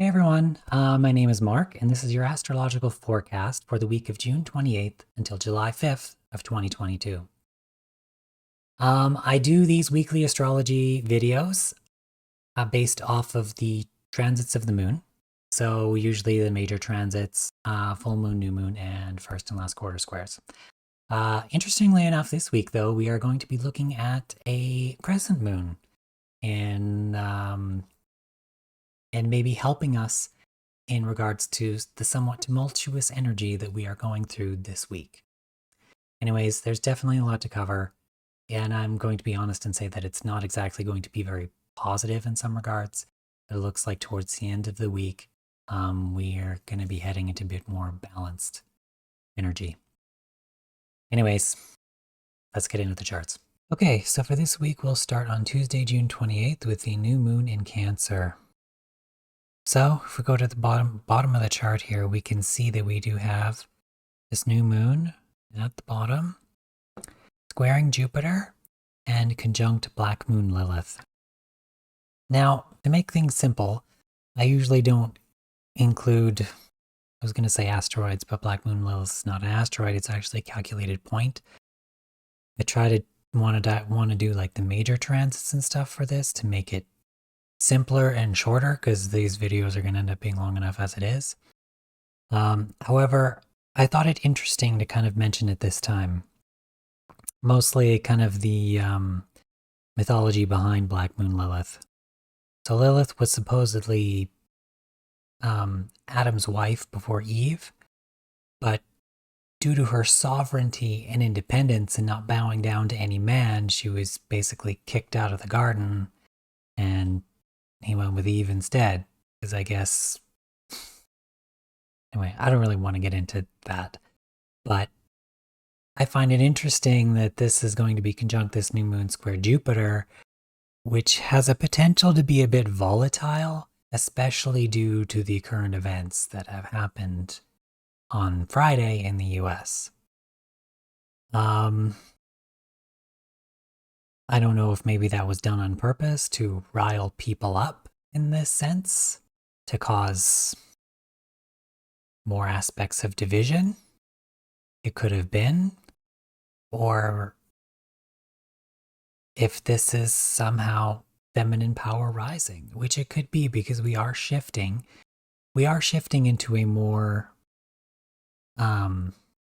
Hey everyone, my name is Mark, and this is your astrological forecast for the week of June 28th until July 5th of 2022. I do these weekly astrology videos based off of the transits of the moon. So usually the major transits, full moon, new moon, and first and last quarter squares. Interestingly enough, this week though, we are going to be looking at a crescent moon and maybe helping us in regards to the somewhat tumultuous energy that we are going through this week. Anyways, there's definitely a lot to cover, and I'm going to be honest and say that it's not exactly going to be very positive in some regards. It looks like towards the end of the week, we are going to be heading into a bit more balanced energy. Anyways, let's get into the charts. Okay, so for this week, we'll start on Tuesday, June 28th with the new moon in Cancer. So if we go to the bottom of the chart here, we can see that we do have this new moon at the bottom, squaring Jupiter and conjunct Black Moon Lilith. Now, to make things simple, I usually don't include, I was going to say asteroids, but Black Moon Lilith is not an asteroid. It's actually a calculated point. I try to want to do like the major transits and stuff for this to make it simpler and shorter, because these videos are going to end up being long enough as it is. However, I thought it interesting to kind of mention it this time. Mostly kind of the mythology behind Black Moon Lilith. So Lilith was supposedly Adam's wife before Eve, but due to her sovereignty and independence and not bowing down to any man, she was basically kicked out of the garden, and he went with Eve instead, because I guess, anyway, I don't really want to get into that, but I find it interesting that this is going to be conjunct this new moon square Jupiter, which has a potential to be a bit volatile, especially due to the current events that have happened on Friday in the US. I don't know if maybe that was done on purpose to rile people up in this sense, to cause more aspects of division. It could have been. Or if this is somehow feminine power rising, which it could be, because we are shifting. We are shifting into a more, I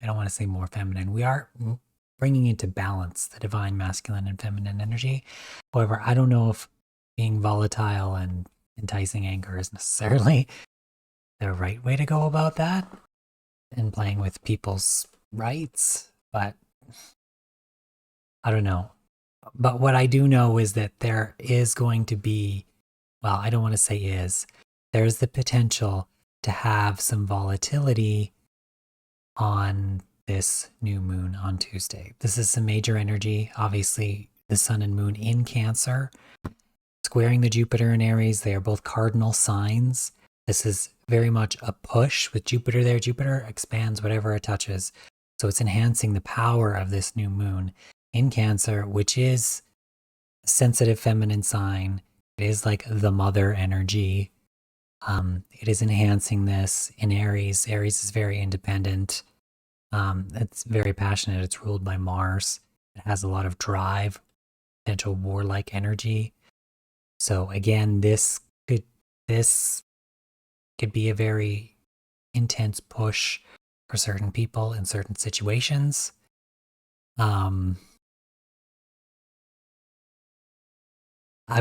don't want to say more feminine. We are bringing into balance the divine masculine and feminine energy. However, I don't know if being volatile and enticing anger is necessarily the right way to go about that and playing with people's rights, but I don't know. But what I do know is that there is going to be, well, I don't want to say there's the potential to have some volatility on this new moon on Tuesday. This is some major energy. Obviously, the sun and moon in Cancer, squaring the Jupiter in Aries. They are both cardinal signs. This is very much a push with Jupiter there. Jupiter expands whatever it touches. So it's enhancing the power of this new moon in Cancer, which is a sensitive feminine sign. It is like the mother energy. It is enhancing this in Aries. Aries is very independent. It's very passionate. It's ruled by Mars. It has a lot of drive, potential warlike energy. So again, this could be a very intense push for certain people in certain situations. I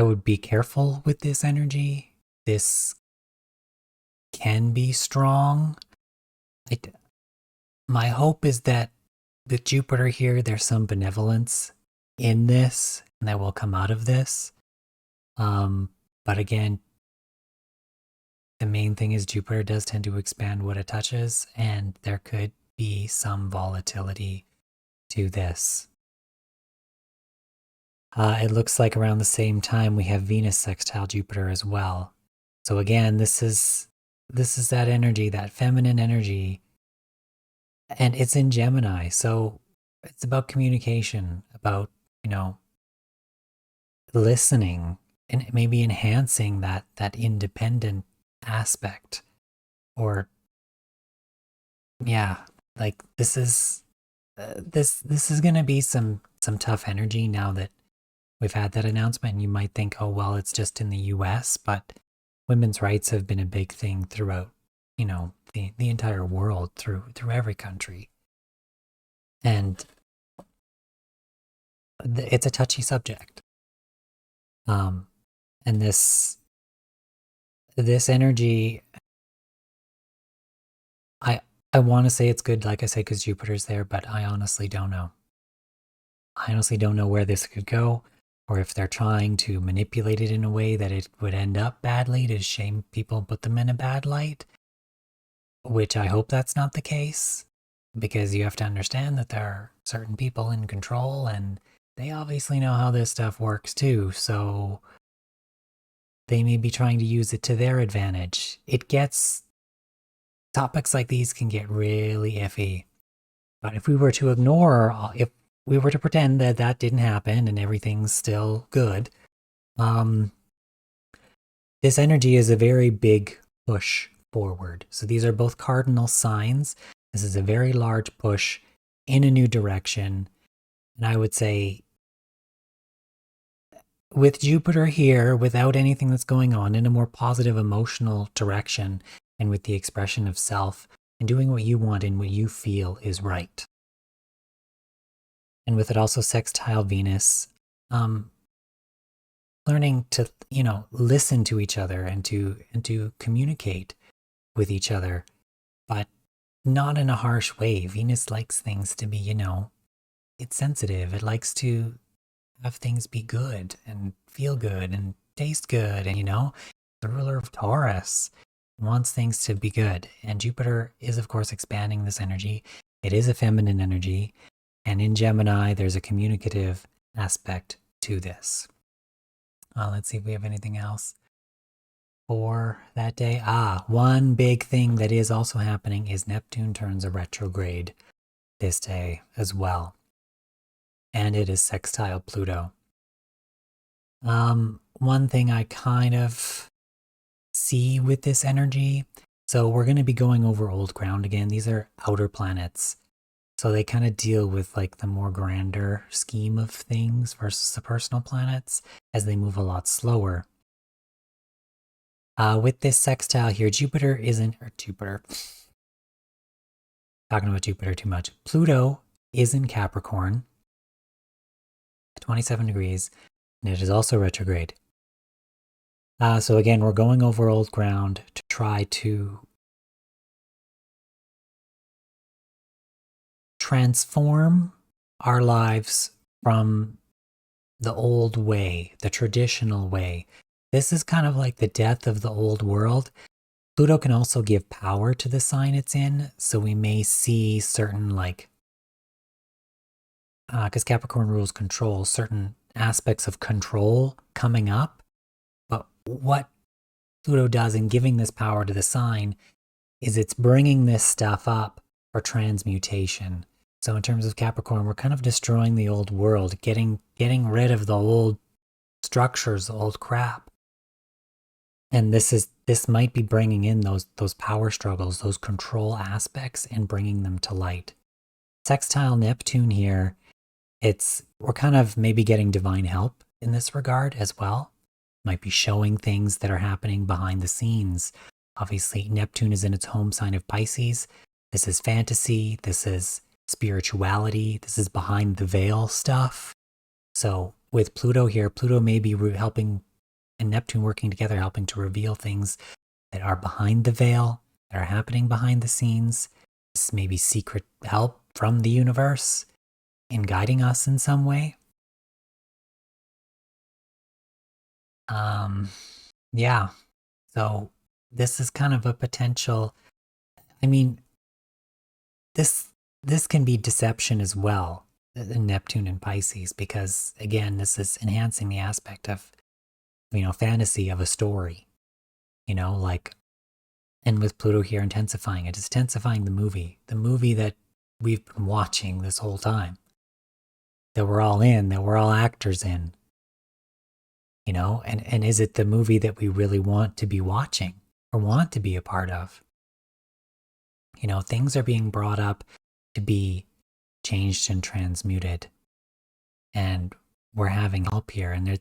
would be careful with this energy. This can be strong. My hope is that with Jupiter here, there's some benevolence in this, and that will come out of this. But again, the main thing is Jupiter does tend to expand what it touches, and there could be some volatility to this. It looks like around the same time we have Venus sextile Jupiter as well. So again, this is that energy, that feminine energy, and it's in Gemini. So it's about communication, about, listening and maybe enhancing that independent aspect. Or yeah, like this is going to be some tough energy now that we've had that announcement. And you might think, oh well, it's just in the US, but women's rights have been a big thing throughout, the entire world, through every country. And it's a touchy subject. um and this energy, i I want to say it's good, like I say, because Jupiter's there, but I honestly don't know. I honestly don't know where this could go, or if they're trying to manipulate it in a way that it would end up badly to shame people and put them in a bad light, which I hope that's not the case, because you have to understand that there are certain people in control and they obviously know how this stuff works too, so they may be trying to use it to their advantage. Topics like these can get really iffy. But if we were to if we were to pretend that that didn't happen and everything's still good, this energy is a very big push forward. So these are both cardinal signs. This is a very large push in a new direction. And I would say, with Jupiter here, without anything that's going on, in a more positive emotional direction, and with the expression of self and doing what you want and what you feel is right. And with it also sextile Venus, learning to, listen to each other and to communicate with each other, but not in a harsh way. Venus likes things to be, it's sensitive. It likes to have things be good and feel good and taste good. And, the ruler of Taurus wants things to be good. And Jupiter is, of course, expanding this energy. It is a feminine energy. And in Gemini, there's a communicative aspect to this. Let's see if we have anything else for that day. One big thing that is also happening is Neptune turns a retrograde this day as well. And it is sextile Pluto. One thing I kind of see with this energy, so we're going to be going over old ground again. These are outer planets. So they kind of deal with like the more grander scheme of things versus the personal planets as they move a lot slower. With this sextile here, Jupiter, talking about Jupiter too much. Pluto is in Capricorn at 27 degrees, and it is also retrograde. So again, we're going over old ground to try to transform our lives from the old way, the traditional way. This is kind of like the death of the old world. Pluto can also give power to the sign it's in, so we may see certain, because Capricorn rules control, certain aspects of control coming up. But what Pluto does in giving this power to the sign is it's bringing this stuff up for transmutation. So in terms of Capricorn, we're kind of destroying the old world, getting rid of the old structures, the old crap. And this might be bringing in those power struggles, those control aspects, and bringing them to light. Sextile Neptune here, we're kind of maybe getting divine help in this regard as well. Might be showing things that are happening behind the scenes. Obviously, Neptune is in its home sign of Pisces. This is fantasy. This is spirituality. This is behind the veil stuff. So with Pluto here, Pluto may be helping, and Neptune working together, helping to reveal things that are behind the veil, that are happening behind the scenes. This may be secret help from the universe in guiding us in some way. Yeah. So this is kind of a potential, I mean, this can be deception as well, Neptune and Pisces, because again, this is enhancing the aspect of, fantasy of a story, and with Pluto here intensifying it, it's intensifying the movie that we've been watching this whole time, that we're all in, that we're all actors in, and is it the movie that we really want to be watching? or want to be a part of. Things are being brought up to be changed and transmuted. And we're having help here. And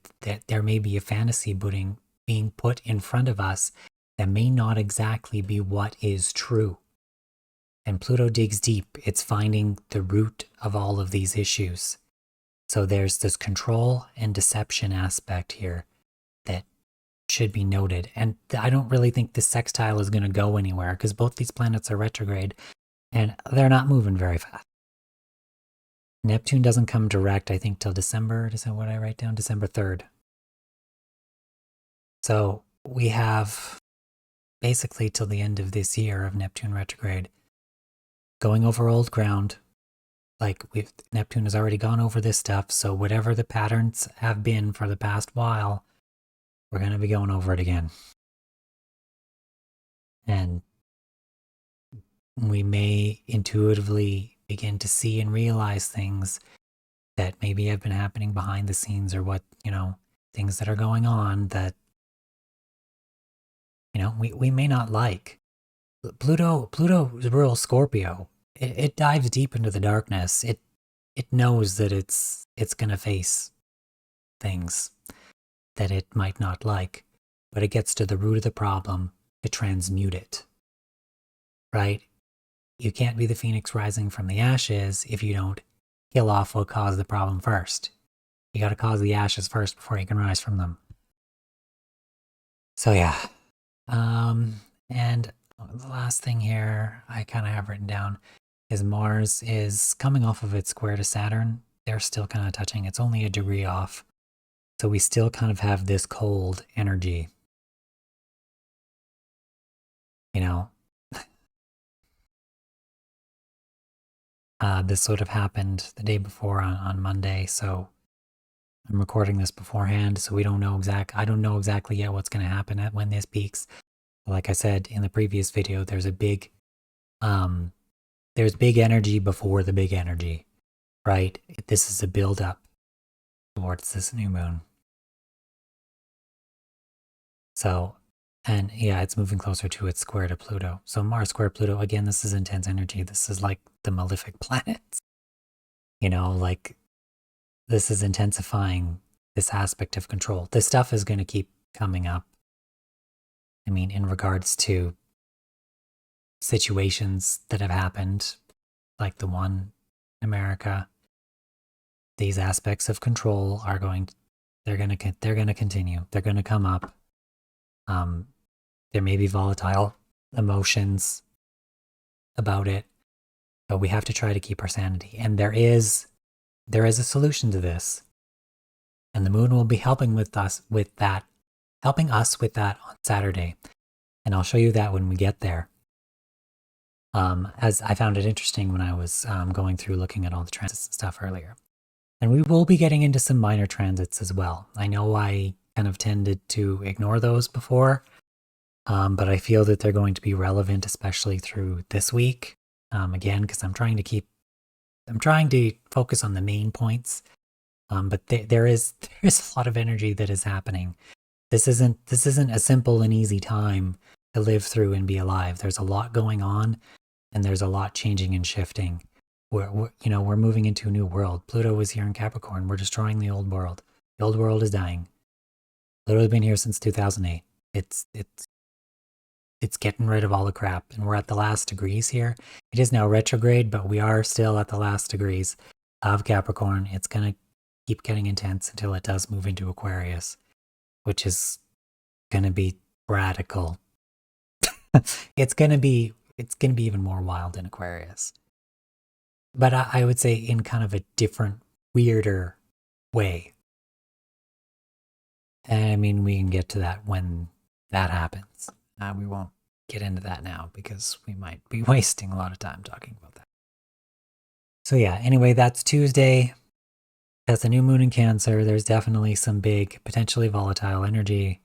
there may be a fantasy being put in front of us that may not exactly be what is true. And Pluto digs deep. It's finding the root of all of these issues. So there's this control and deception aspect here that should be noted. And I don't really think this sextile is going to go anywhere because both these planets are retrograde and they're not moving very fast. Neptune doesn't come direct, I think, till December. Is that what I write down? December 3rd. So we have basically till the end of this year of Neptune retrograde, going over old ground. Like Neptune has already gone over this stuff. So whatever the patterns have been for the past while, we're going to be going over it again. And we may intuitively begin to see and realize things that maybe have been happening behind the scenes, or what, things that are going on that, we may not like. Pluto rules Scorpio. It dives deep into the darkness. It knows that it's going to face things that it might not like, but it gets to the root of the problem to transmute it, right? You can't be the phoenix rising from the ashes if you don't kill off what caused the problem first. You got to cause the ashes first before you can rise from them. So yeah. And the last thing here I kind of have written down is Mars is coming off of its square to Saturn. They're still kind of touching. It's only a degree off. So we still kind of have this cold energy. This sort of happened the day before on Monday. So I'm recording this beforehand. So I don't know exactly yet what's going to happen when this peaks. Like I said in the previous video, there's big energy before the big energy, right? This is a build up towards this new moon. So, and yeah, it's moving closer to its square to Pluto. So Mars square Pluto, again, this is intense energy. This is like the malefic planets. Like this is intensifying this aspect of control. This stuff is going to keep coming up. I mean, in regards to situations that have happened, like the one in America, these aspects of control are they're going to continue. They're going to come up. There may be volatile emotions about it, but we have to try to keep our sanity. And there is a solution to this. And the moon will be helping us with that on Saturday. And I'll show you that when we get there. As I found it interesting when I was going through looking at all the transits and stuff earlier. And we will be getting into some minor transits as well. I know I kind of tended to ignore those before, but I feel that they're going to be relevant, especially through this week. Again, because I'm trying to focus on the main points. But there is a lot of energy that is happening. This isn't a simple and easy time to live through and be alive. There's a lot going on, and there's a lot changing and shifting. We're moving into a new world. Pluto is here in Capricorn. We're destroying the old world. The old world is dying. Pluto's been here since 2008. It's getting rid of all the crap, and we're at the last degrees here. It is now retrograde, but we are still at the last degrees of Capricorn. It's gonna keep getting intense until it does move into Aquarius, which is gonna be radical. It's gonna be even more wild in Aquarius. But I would say in kind of a different, weirder way. And I mean, we can get to that when that happens. We won't get into that now because we might be wasting a lot of time talking about that. So yeah, anyway, that's Tuesday. That's a new moon in Cancer. There's definitely some big, potentially volatile energy.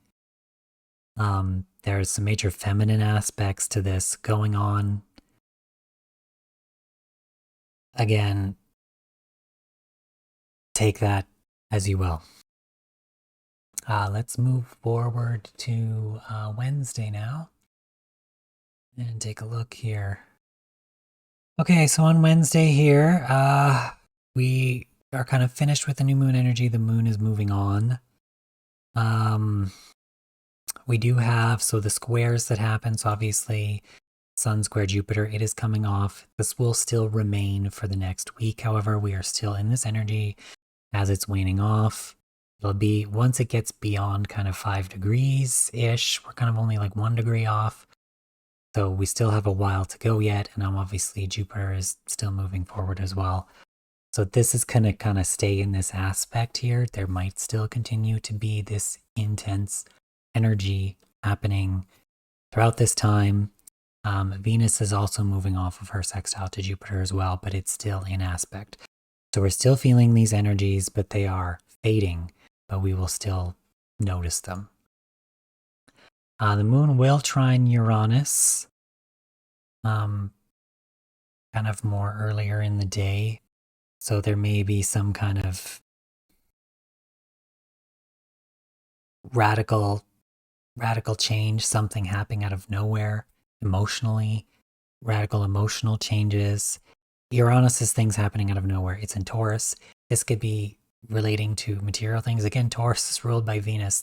There's some major feminine aspects to this going on. Again, take that as you will. Let's move forward to Wednesday now. And take a look here. Okay, so on Wednesday here, we are kind of finished with the new moon energy. The moon is moving on. We do have, so the squares that happen, so obviously Sun square Jupiter, it is coming off. This will still remain for the next week. However, we are still in this energy as it's waning off. It'll be, once it gets beyond kind of 5 degrees-ish, we're kind of only like 1 degree off. So we still have a while to go yet, and obviously Jupiter is still moving forward as well. So this is going to kind of stay in this aspect here. There might still continue to be this intense energy happening throughout this time. Venus is also moving off of her sextile to Jupiter as well, but it's still in aspect. So we're still feeling these energies, but they are fading, but we will still notice them. The moon will trine Uranus, kind of more earlier in the day. So there may be some kind of radical change, something happening out of nowhere emotionally, radical emotional changes. Uranus is things happening out of nowhere. It's in Taurus. This could be relating to material things. Again, Taurus is ruled by Venus.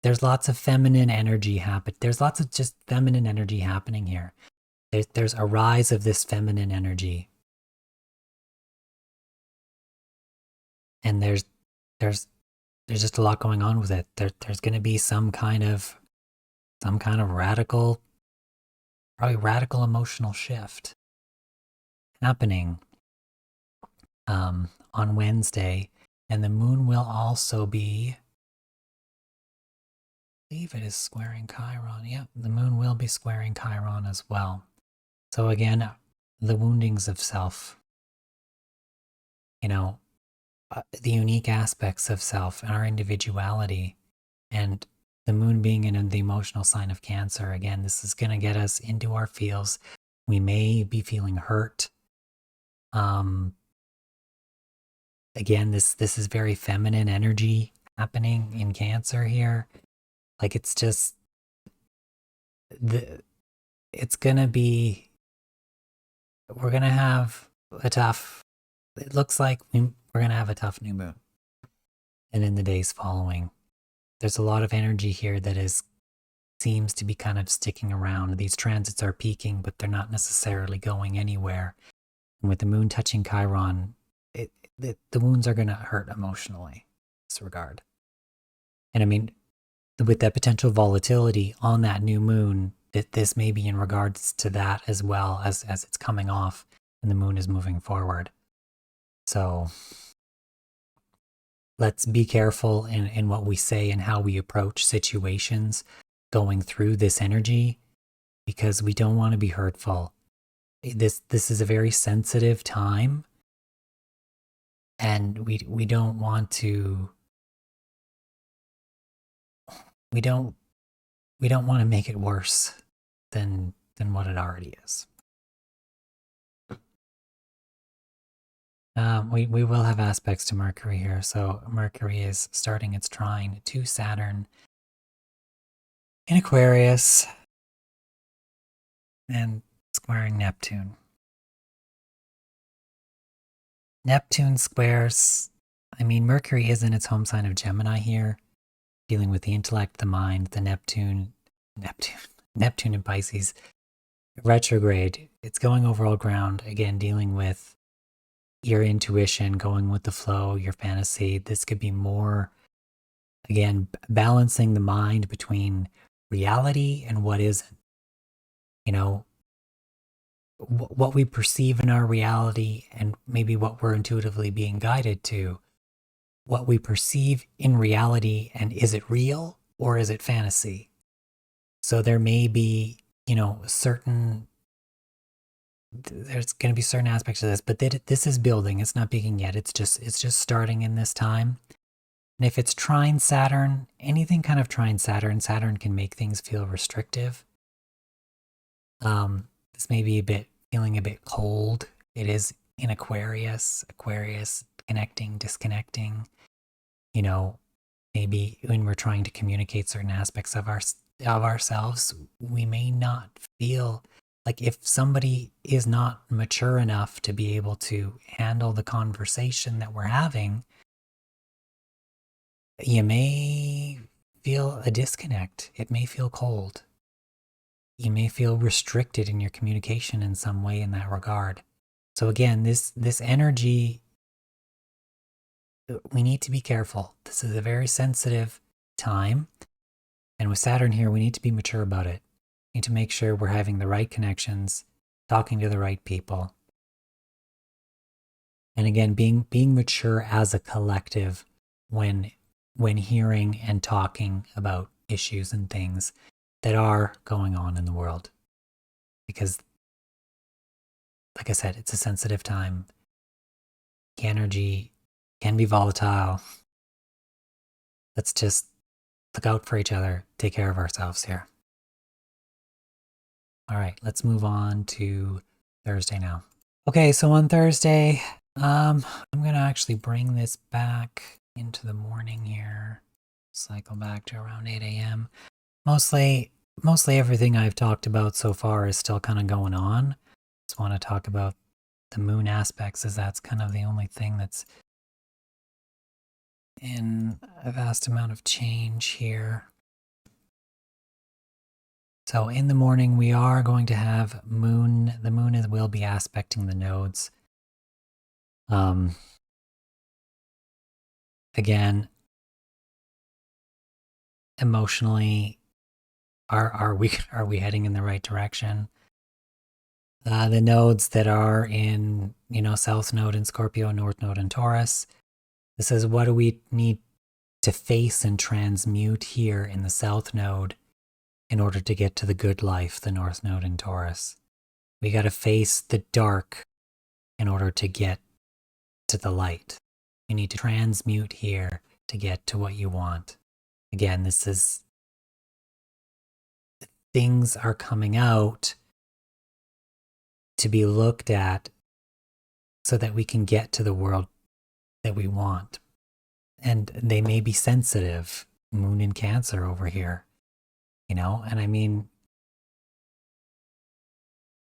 There's lots of feminine energy happen. There's lots of just feminine energy happening here. There's a rise of this feminine energy. And there's just a lot going on with it. There's going to be some kind of radical, probably radical emotional shift happening on Wednesday. And the moon will also be, I believe it is squaring Chiron. Yeah, the moon will be squaring Chiron as well. So again, the woundings of self, the unique aspects of self and our individuality, and the moon being in the emotional sign of Cancer. Again, this is going to get us into our feels. We may be feeling hurt. Again, this is very feminine energy happening in Cancer here. Like it's just it's gonna be, we're gonna have a tough, it looks like we're gonna have a tough new moon. And in the days following, there's a lot of energy here that seems to be kind of sticking around. These transits are peaking, but they're not necessarily going anywhere. And with the moon touching Chiron, the wounds are going to hurt emotionally in this regard. And I mean, with that potential volatility on that new moon, this may be in regards to that as well, as it's coming off and the moon is moving forward. So let's be careful in what we say and how we approach situations going through this energy, because we don't want to be hurtful. This is a very sensitive time, and we don't want to, we don't want to make it worse than what it already is. We will have aspects to Mercury here. So Mercury is starting its trine to Saturn in Aquarius and squaring Neptune. Neptune squares, I mean, Mercury is in its home sign of Gemini here, dealing with the intellect, the mind, the Neptune in Pisces, retrograde. It's going over all ground, again, dealing with your intuition, going with the flow, your fantasy. This could be more, again, balancing the mind between reality and what isn't. What we perceive in our reality and maybe what we're intuitively being guided to. What we perceive in reality, and is it real or is it fantasy? So there may be, there's going to be certain aspects of this, but this is building. It's not peaking yet. It's just starting in this time. And if it's trine Saturn, anything kind of trine Saturn can make things feel restrictive. This may be feeling a bit cold. It is in Aquarius, connecting, disconnecting. Maybe when we're trying to communicate certain aspects of ourselves, we may not feel like if somebody is not mature enough to be able to handle the conversation that we're having, you may feel a disconnect. It may feel cold. You may feel restricted in your communication in some way in that regard. So again, this energy, we need to be careful. This is a very sensitive time. And with Saturn here, we need to be mature about it. We need to make sure we're having the right connections, talking to the right people. And again, being mature as a collective when hearing and talking about issues and things that are going on in the world. Because, like I said, it's a sensitive time. The energy can be volatile. Let's just look out for each other, take care of ourselves here. All right, let's move on to Thursday now. Okay, so on Thursday, I'm going to actually bring this back into the morning here. Cycle back to around 8 a.m. Mostly everything I've talked about so far is still kind of going on. Just want to talk about the moon aspects, as that's kind of the only thing that's in a vast amount of change here. So in the morning, we are going to have moon. The moon will be aspecting the nodes. Again, emotionally, are we heading in the right direction? The nodes that are in, South Node in Scorpio, North Node in Taurus. This is what do we need to face and transmute here in the South Node in order to get to the good life, the North Node in Taurus. We got to face the dark in order to get to the light. You need to transmute here to get to what you want. Again, this is, things are coming out to be looked at so that we can get to the world that we want. And they may be sensitive. Moon in Cancer over here, and I mean,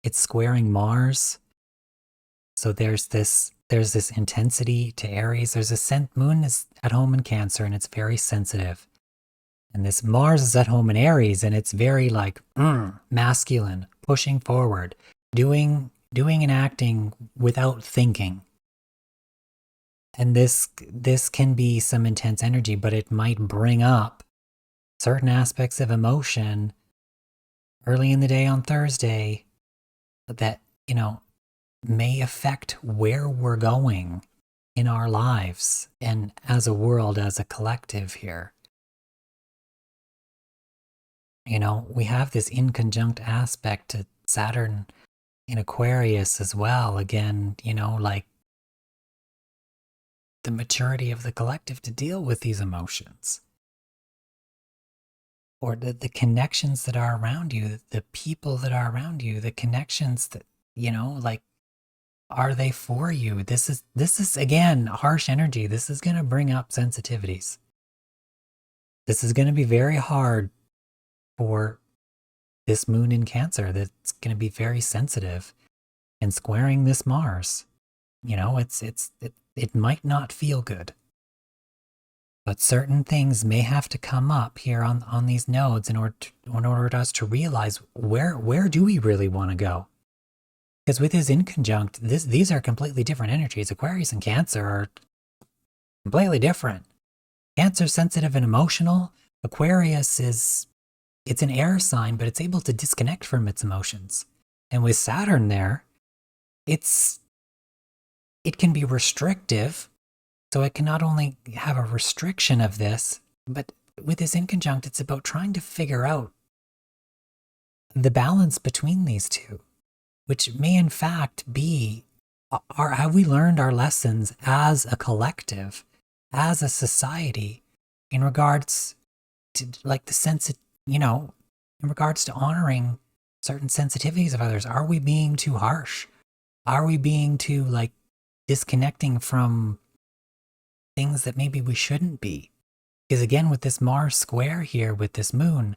it's squaring Mars. So there's this intensity to Aries. Moon is at home in Cancer and it's very sensitive. And this Mars is at home in Aries and it's very like masculine, pushing forward, doing and acting without thinking. And this can be some intense energy, but it might bring up certain aspects of emotion early in the day on Thursday that, may affect where we're going in our lives and as a world, as a collective here. We have this inconjunct aspect to Saturn in Aquarius as well. Again, like the maturity of the collective to deal with these emotions. Or the connections that are around you, the people that are around you, the connections that, like, are they for you? This is again, harsh energy. This is going to bring up sensitivities. This is going to be very hard for this moon in Cancer. That's going to be very sensitive and squaring this Mars. It might not feel good. But certain things may have to come up here on these nodes in order for us to realize where do we really want to go? Because with his inconjunct, these are completely different energies. Aquarius and Cancer are completely different. Cancer's sensitive and emotional. Aquarius it's an air sign, but it's able to disconnect from its emotions. And with Saturn there, it can be restrictive. So it can not only have a restriction of this, but with this inconjunct, it's about trying to figure out the balance between these two, which may in fact be, have we learned our lessons as a collective, as a society, in regards to like the sense, in regards to honoring certain sensitivities of others? Are we being too harsh? Are we being too like disconnecting from things that maybe we shouldn't be? Because again, with this Mars square here with this moon,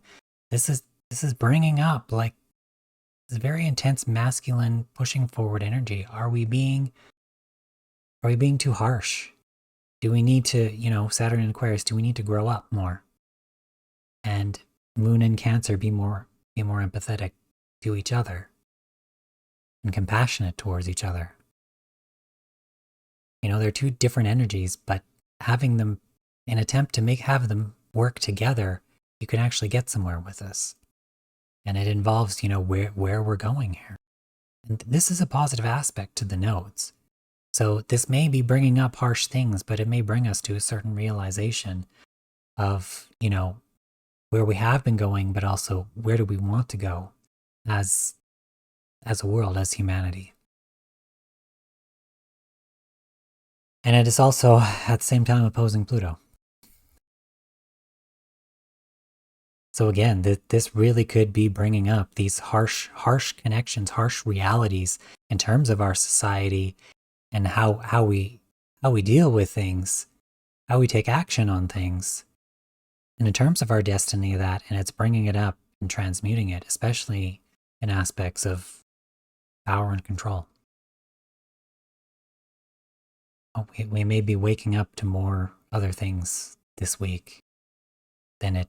this is bringing up like this very intense masculine pushing forward energy. Are we being too harsh? Do we need to, Saturn in Aquarius, do we need to grow up more? And Moon in Cancer, be more empathetic to each other and compassionate towards each other. They're two different energies, but having them, an attempt to have them work together, you can actually get somewhere with this. And it involves, where we're going here. And this is a positive aspect to the nodes. So this may be bringing up harsh things, but it may bring us to a certain realization of, where we have been going, but also where do we want to go as a world, as humanity. And it is also at the same time opposing Pluto. So again, this really could be bringing up these harsh connections, harsh realities in terms of our society and how we deal with things, how we take action on things, and in terms of our destiny, and it's bringing it up and transmuting it, especially in aspects of power and control. We may be waking up to more other things this week than it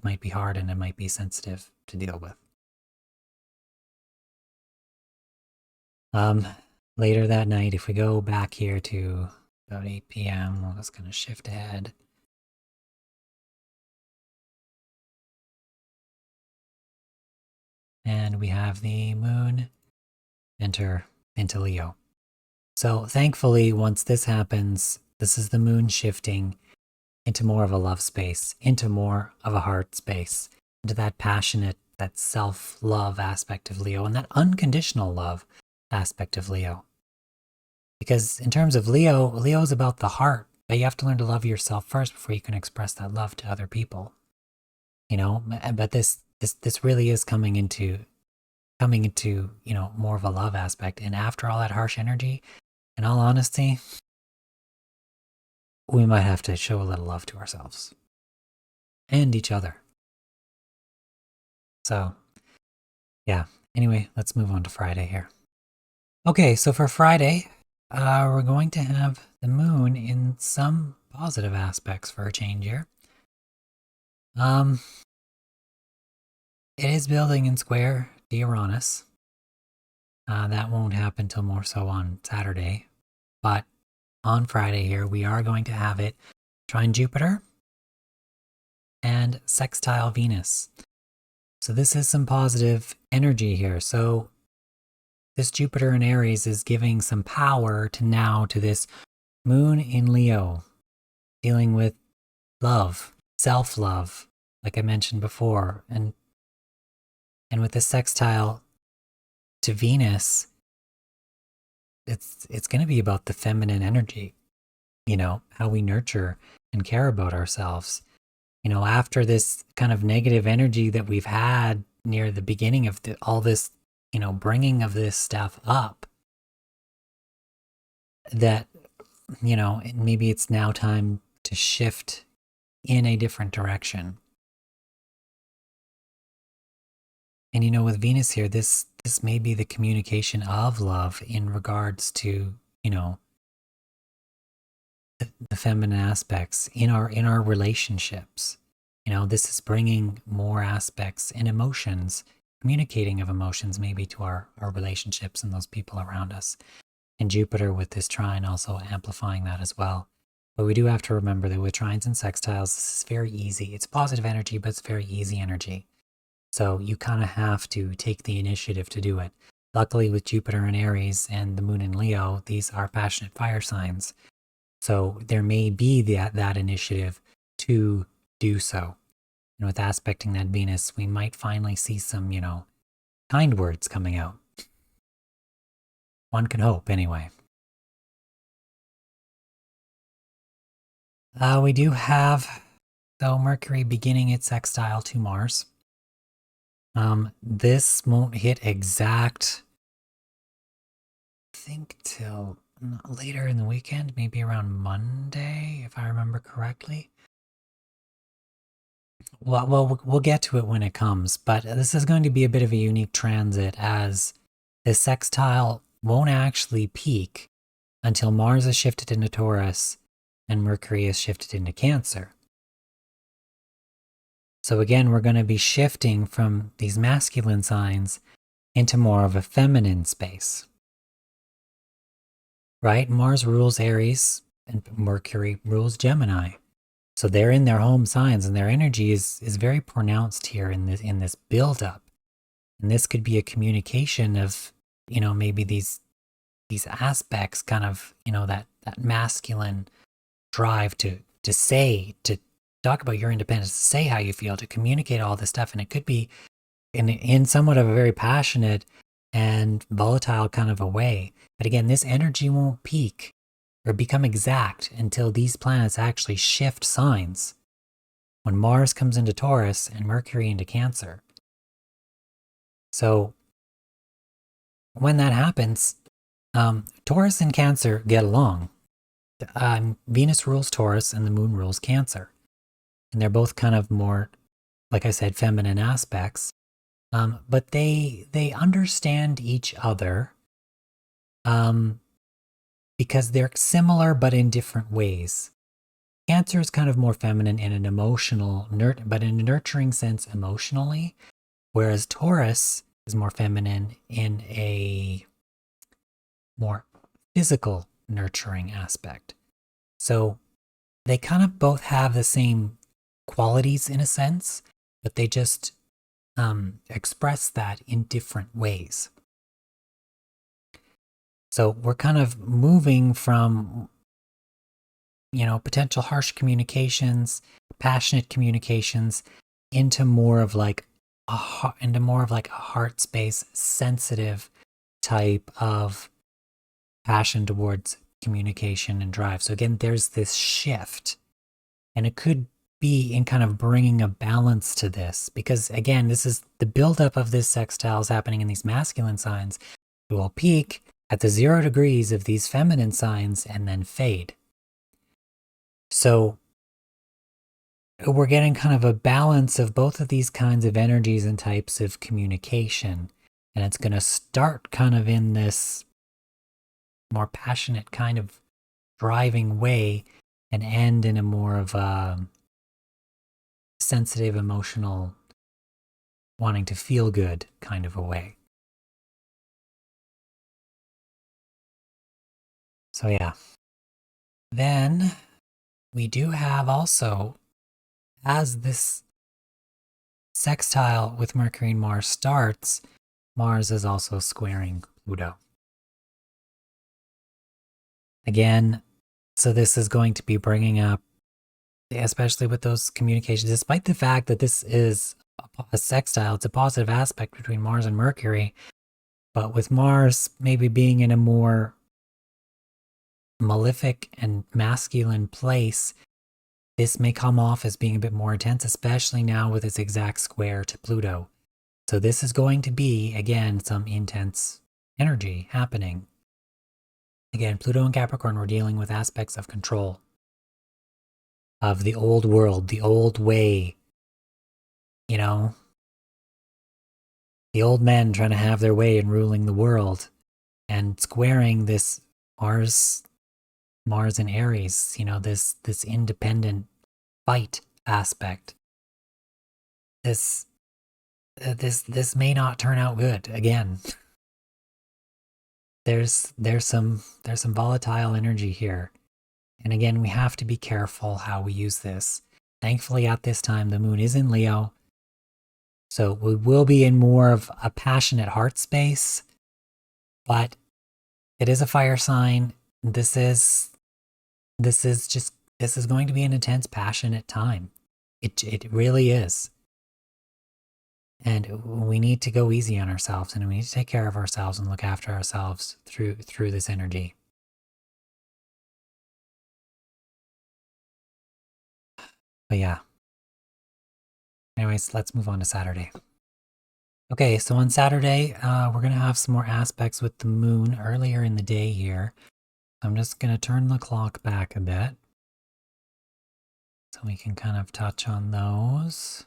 might be hard and it might be sensitive to deal with. Later that night, if we go back here to about 8 p.m., we're just going to shift ahead. And we have the moon enter into Leo. So thankfully, once this happens, this is the moon shifting into more of a love space, into more of a heart space, into that passionate, that self-love aspect of Leo, and that unconditional love aspect of Leo. Because in terms of Leo is about the heart, but you have to learn to love yourself first before you can express that love to other people. But this really is coming into, more of a love aspect. And after all that harsh energy, in all honesty, we might have to show a little love to ourselves and each other. So, yeah. Anyway, let's move on to Friday here. Okay, so for Friday, we're going to have the moon in some positive aspects for a change here. It is building in square to Uranus. That won't happen till more so on Saturday. But on Friday here, we are going to have it trine Jupiter and sextile Venus. So this is some positive energy here. So this Jupiter in Aries is giving some power to this moon in Leo, dealing with love, self-love, like I mentioned before, and with the sextile to Venus, it's going to be about the feminine energy, how we nurture and care about ourselves. After this kind of negative energy that we've had near the beginning of all this, bringing of this stuff up, that, maybe it's now time to shift in a different direction. And with Venus here, this may be the communication of love in regards to, the feminine aspects in our relationships. This is bringing more aspects and emotions, communicating of emotions maybe to our relationships and those people around us. And Jupiter with this trine also amplifying that as well. But we do have to remember that with trines and sextiles, this is very easy. It's positive energy, but it's very easy energy. So you kind of have to take the initiative to do it. Luckily with Jupiter in Aries and the moon in Leo, these are passionate fire signs. So there may be that initiative to do so. And with aspecting that Venus, we might finally see some, kind words coming out. One can hope, anyway. We do have, though, Mercury beginning its sextile to Mars. This won't hit exact, I think, till later in the weekend, maybe around Monday, if I remember correctly. we'll get to it when it comes, but this is going to be a bit of a unique transit as this sextile won't actually peak until Mars is shifted into Taurus and Mercury is shifted into Cancer. So again, we're going to be shifting from these masculine signs into more of a feminine space. Right? Mars rules Aries and Mercury rules Gemini. So they're in their home signs and their energy is very pronounced here in this build-up. And this could be a communication of, maybe these aspects, kind of, that masculine drive to say, to talk about your independence, to say how you feel, to communicate all this stuff. And it could be in somewhat of a very passionate and volatile kind of a way. But again, this energy won't peak or become exact until these planets actually shift signs. When Mars comes into Taurus and Mercury into Cancer. So when that happens, Taurus and Cancer get along. Venus rules Taurus and the moon rules Cancer. And they're both kind of more, like I said, feminine aspects. But they understand each other because they're similar but in different ways. Cancer is kind of more feminine in an emotional, but in a nurturing sense emotionally, whereas Taurus is more feminine in a more physical nurturing aspect. So they kind of both have the same qualities in a sense, but they just express that in different ways. So we're kind of moving from, potential harsh communications, passionate communications, into more of like a heart space, sensitive type of passion towards communication and drive. So again, there's this shift, and it could be in kind of bringing a balance to this, because again, this is the buildup of this sextile is happening in these masculine signs. It will peak at the 0 degrees of these feminine signs and then fade. So we're getting kind of a balance of both of these kinds of energies and types of communication. And it's going to start kind of in this more passionate kind of driving way and end in a more of a sensitive, emotional, wanting to feel good kind of a way. So yeah. Then we do have also, as this sextile with Mercury and Mars starts, Mars is also squaring Pluto. Again, so this is going to be bringing up, especially with those communications, despite the fact that this is a sextile, it's a positive aspect between Mars and Mercury, but with Mars maybe being in a more malefic and masculine place, this may come off as being a bit more intense, especially now with its exact square to Pluto. So this is going to be, again, some intense energy happening. Again, Pluto and Capricorn, we're dealing with aspects of control, of the old world, the old way, the old men trying to have their way in ruling the world, and squaring this Mars and Aries, this independent fight aspect. This may not turn out good. Again, there's some volatile energy here. And again, we have to be careful how we use this. Thankfully, at this time, the moon is in Leo. So we will be in more of a passionate heart space, but it is a fire sign. This is going to be an intense, passionate time. It really is. And we need to go easy on ourselves, and we need to take care of ourselves and look after ourselves through this energy. But yeah. Anyways, let's move on to Saturday. Okay, so on Saturday, we're going to have some more aspects with the moon earlier in the day here. I'm just going to turn the clock back a bit so we can kind of touch on those.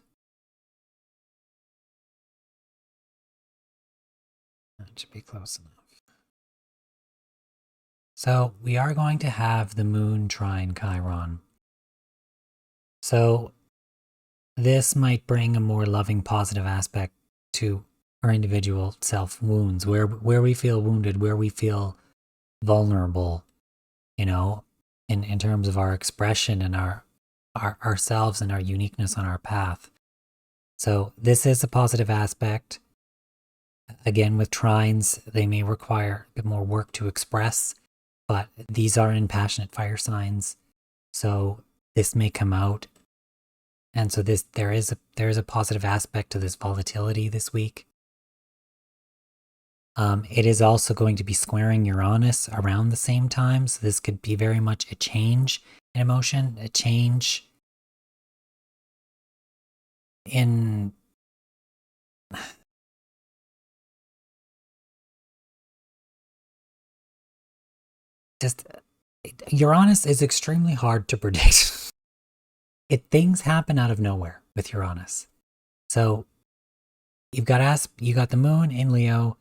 That should be close enough. So we are going to have the moon trine Chiron. So this might bring a more loving, positive aspect to our individual self wounds, where we feel wounded, where we feel vulnerable, you know, in terms of our expression and our ourselves and our uniqueness on our path. So this is a positive aspect. Again, with trines, they may require a bit more work to express, but these are in passionate fire signs, so this may come out. And so there is a positive aspect to this volatility this week. It is also going to be squaring Uranus around the same time, so this could be very much a change in emotion, a change in just Uranus is extremely hard to predict. Things happen out of nowhere with Uranus. So you got the moon in Leo,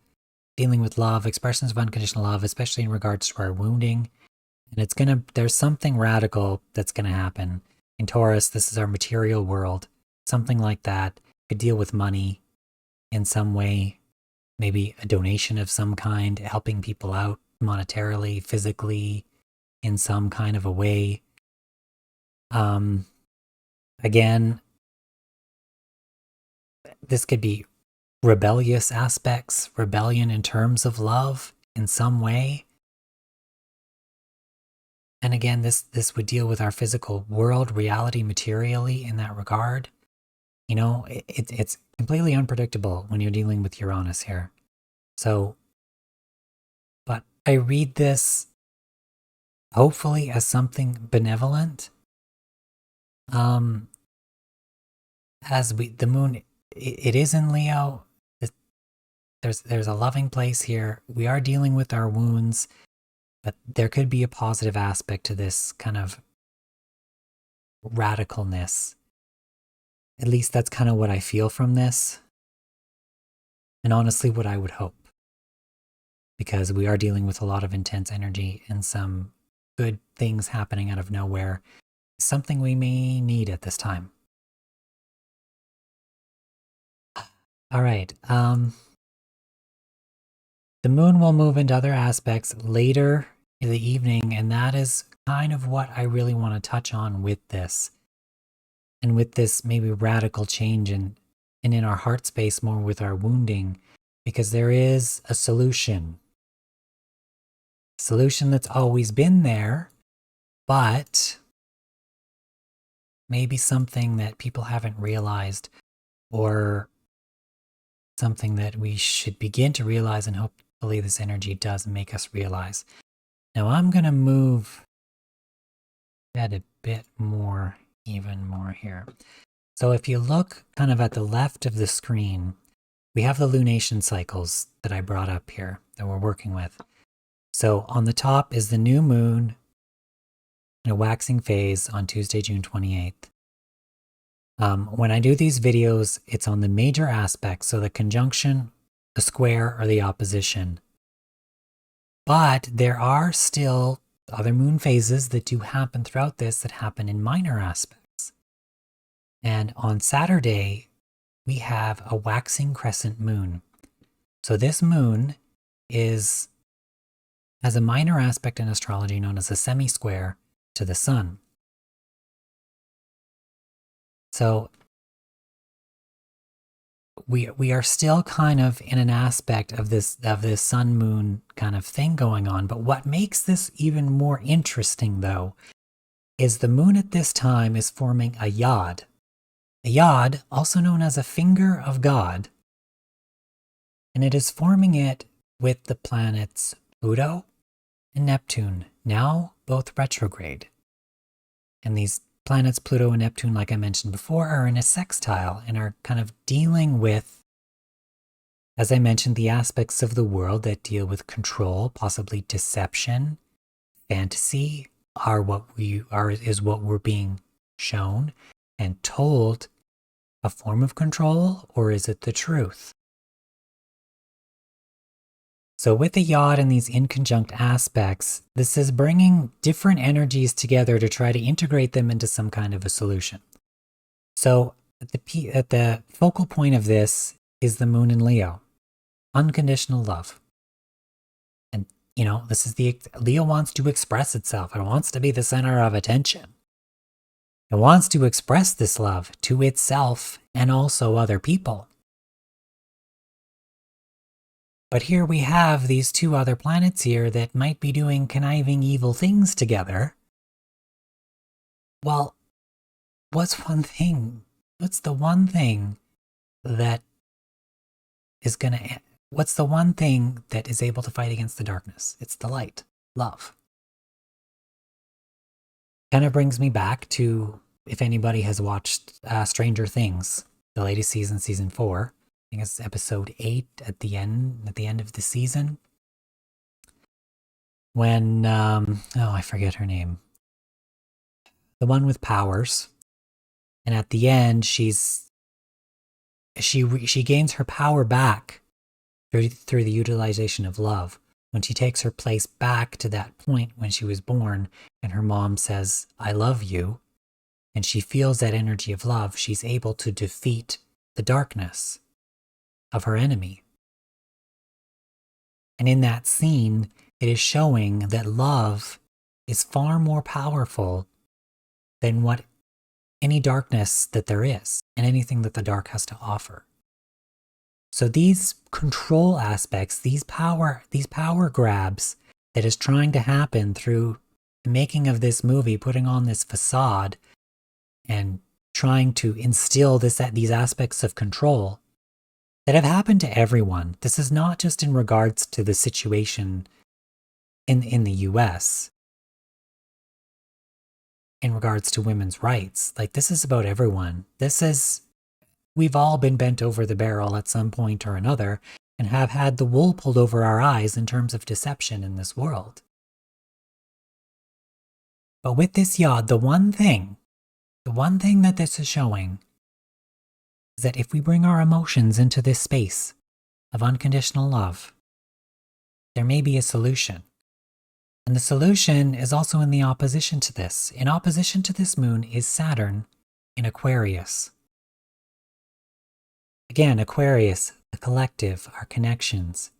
dealing with love, expressions of unconditional love, especially in regards to our wounding. And there's something radical that's gonna happen. In Taurus, this is our material world. Something like that could deal with money in some way, maybe a donation of some kind, helping people out monetarily, physically, in some kind of a way. Again, this could be rebellious aspects, rebellion in terms of love in some way. And again, this would deal with our physical world, reality, materially in that regard. You know, it's completely unpredictable when you're dealing with Uranus here. So, but I read this hopefully as something benevolent. The moon, it is in Leo. There's a loving place here. We are dealing with our wounds, but there could be a positive aspect to this kind of radicalness. At least that's kind of what I feel from this. And honestly, what I would hope. Because we are dealing with a lot of intense energy and some good things happening out of nowhere. Something we may need at this time. All right. The moon will move into other aspects later in the evening, and that is kind of what I really want to touch on with this. And with this maybe radical change and in our heart space more with our wounding, because there is a solution. Solution that's always been there, but maybe something that people haven't realized, or something that we should begin to realize, and hopefully this energy does make us realize. Now I'm going to move that a bit more, even more here. So if you look kind of at the left of the screen, we have the lunation cycles that I brought up here that we're working with. So on the top is the new moon in a waxing phase on Tuesday, June 28th. When I do these videos, it's on the major aspects, so the conjunction, the square, or the opposition. But there are still other moon phases that do happen throughout this that happen in minor aspects. And on Saturday, we have a waxing crescent moon. So this moon has a minor aspect in astrology known as a semi-square to the sun. So we are still kind of in an aspect of this sun moon kind of thing going on. But what makes this even more interesting, though, is the moon at this time is forming a YOD. A YOD, also known as a finger of God, and it is forming it with the planets Pluto and Neptune, now both retrograde. And these planets, Pluto and Neptune, like I mentioned before, are in a sextile and are kind of dealing with, as I mentioned, the aspects of the world that deal with control, possibly deception, fantasy, is what we're being shown and told a form of control, or is it the truth? So with the YOD and these inconjunct aspects, this is bringing different energies together to try to integrate them into some kind of a solution. So at the focal point of this is the moon in Leo, unconditional love. And, this is Leo wants to express itself. It wants to be the center of attention. It wants to express this love to itself and also other people. But here we have these two other planets here that might be doing conniving evil things together. Well, what's the one thing that is able to fight against the darkness? It's the light, love. Kind of brings me back to, if anybody has watched Stranger Things, the latest season, season 4, I think it's episode 8 at the end of the season. When, I forget her name. The one with powers. And at the end, she gains her power back through the utilization of love. When she takes her place back to that point when she was born, and her mom says, "I love you," and she feels that energy of love, she's able to defeat the darkness of her enemy. And in that scene, it is showing that love is far more powerful than what any darkness that there is, and anything that the dark has to offer. So these control aspects, these power grabs that is trying to happen through the making of this movie, putting on this facade and trying to instill these aspects of control that have happened to everyone. This is not just in regards to the situation in the US, in regards to women's rights. Like, this is about everyone. We've all been bent over the barrel at some point or another and have had the wool pulled over our eyes in terms of deception in this world. But with this YOD, the one thing that this is showing is that if we bring our emotions into this space of unconditional love, there may be a solution. And the solution is also in the opposition to this. In opposition to this moon is Saturn in Aquarius. Again, Aquarius, the collective, our connections.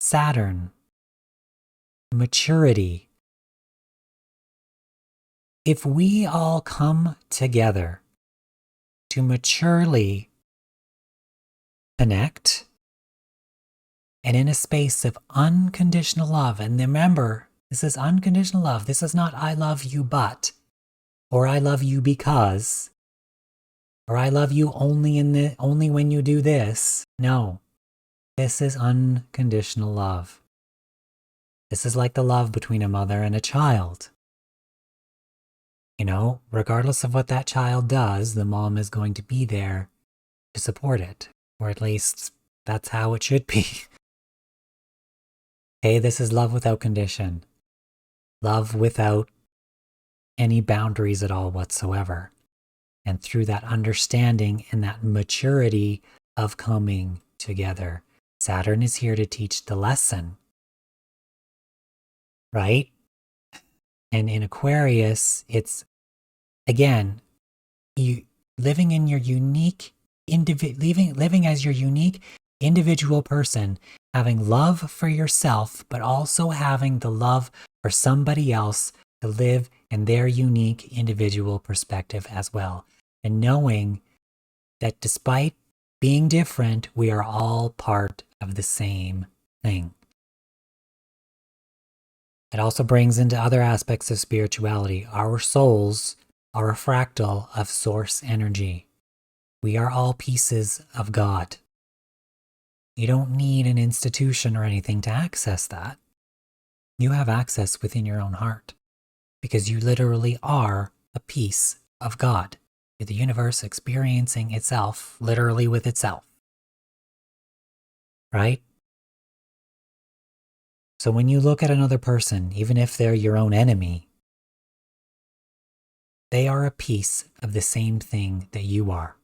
Saturn, maturity. If we all come together to maturely connect and in a space of unconditional love, and remember, this is unconditional love. This is not "I love you but," or "I love you because," or "I love you only when you do this." No, this is unconditional love. This is like the love between a mother and a child. Regardless of what that child does, the mom is going to be there to support it, or at least that's how it should be. Okay, this is love without condition. Love without any boundaries at all whatsoever. And through that understanding and that maturity of coming together, Saturn is here to teach the lesson. Right? And in Aquarius, it's, again, you living as your unique individual person, having love for yourself, but also having the love for somebody else to live in their unique individual perspective as well. And knowing that despite being different, we are all part of the same thing. It also brings into other aspects of spirituality. Our souls are a fractal of source energy. We are all pieces of God. You don't need an institution or anything to access that. You have access within your own heart, because you literally are a piece of God. You're the universe experiencing itself literally with itself. Right? So when you look at another person, even if they're your own enemy, they are a piece of the same thing that you are.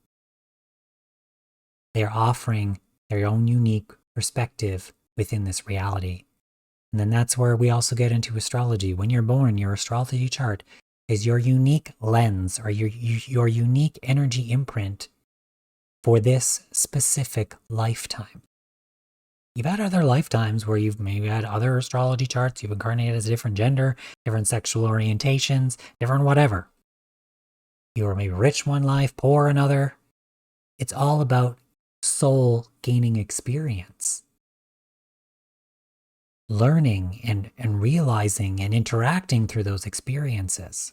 They are offering their own unique perspective within this reality. And then that's where we also get into astrology. When you're born, your astrology chart is your unique lens or your unique energy imprint for this specific lifetime. You've had other lifetimes where you've maybe had other astrology charts, you've incarnated as a different gender, different sexual orientations, different whatever. You were maybe rich one life, poor another. It's all about soul gaining experience. Learning and realizing and interacting through those experiences.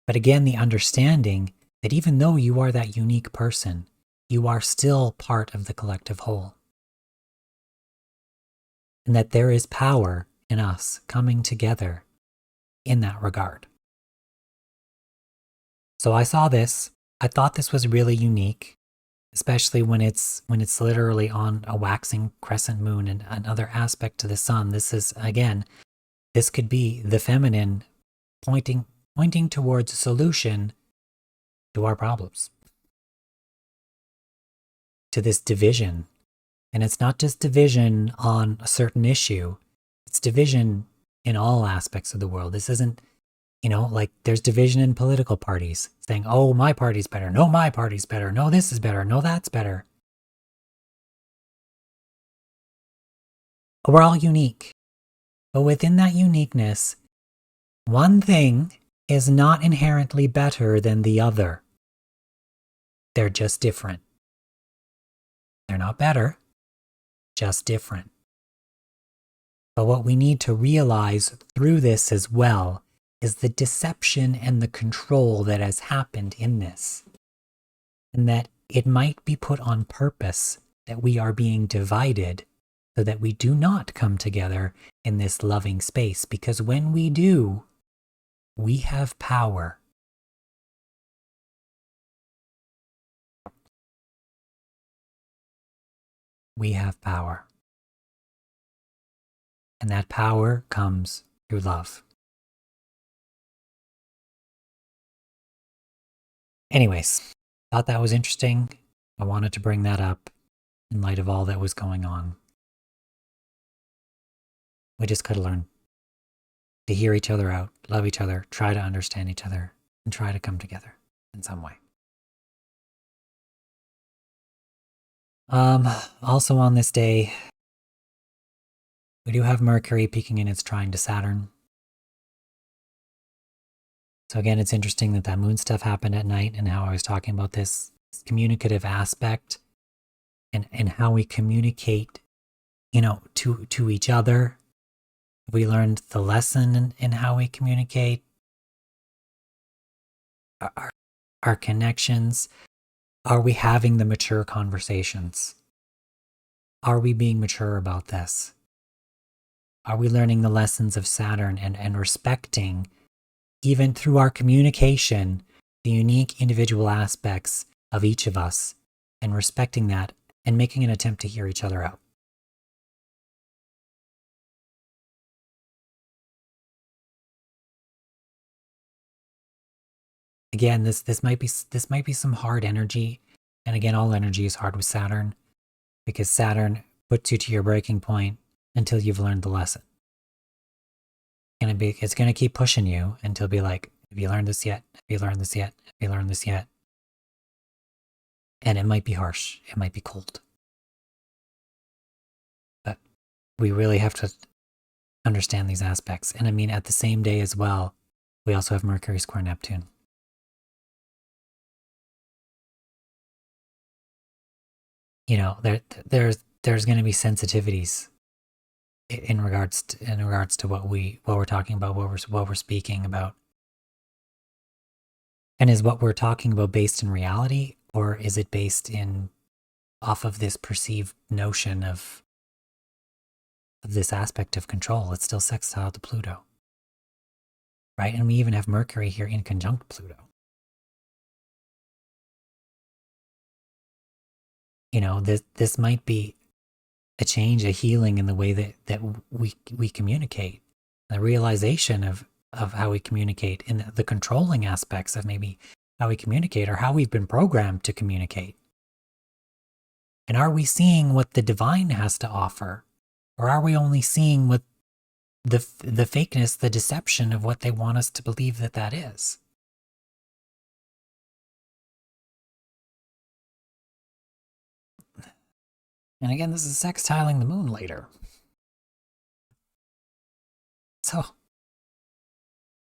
But again, the understanding that even though you are that unique person, you are still part of the collective whole. And that there is power in us coming together in that regard. So I saw this. I thought this was really unique, especially when it's literally on a waxing crescent moon and another aspect to the sun. This is, again, this could be the feminine pointing towards a solution to our problems, to this division. And it's not just division on a certain issue, it's division in all aspects of the world. This isn't, like there's division in political parties saying, oh, my party's better. No, my party's better. No, this is better. No, that's better. We're all unique. But within that uniqueness, one thing is not inherently better than the other. They're just different. They're not better, just different. But what we need to realize through this as well is the deception and the control that has happened in this. And that it might be put on purpose that we are being divided so that we do not come together in this loving space. Because when we do, we have power. We have power. And that power comes through love. Anyways, thought that was interesting. I wanted to bring that up in light of all that was going on. We just gotta learn to hear each other out, love each other, try to understand each other, and try to come together in some way. Also on this day, we do have Mercury peaking in its trine to Saturn. So again, it's interesting that moon stuff happened at night and how I was talking about this communicative aspect and how we communicate, to each other. We learned the lesson in how we communicate, our connections. Are we having the mature conversations? Are we being mature about this? Are we learning the lessons of Saturn and respecting, even through our communication, the unique individual aspects of each of us and respecting that and making an attempt to hear each other out? Again, this might be some hard energy, and again, all energy is hard with Saturn, because Saturn puts you to your breaking point until you've learned the lesson. It's gonna keep pushing you until be like, have you learned this yet? Have you learned this yet? Have you learned this yet? And it might be harsh, it might be cold, but we really have to understand these aspects. And I mean, at the same day as well, we also have Mercury square Neptune. There's going to be sensitivities in regards to what we're talking about, what we're speaking about. And is what we're talking about based in reality, or is it based off of this perceived notion of this aspect of control? It's still sextile to Pluto, right? And we even have Mercury here in conjunct Pluto. This might be a change, a healing in the way that we communicate, the realization of how we communicate, and the controlling aspects of maybe how we communicate or how we've been programmed to communicate. And are we seeing what the divine has to offer? Or are we only seeing what the fakeness, the deception of what they want us to believe that that is? And again, this is sextiling the moon later. So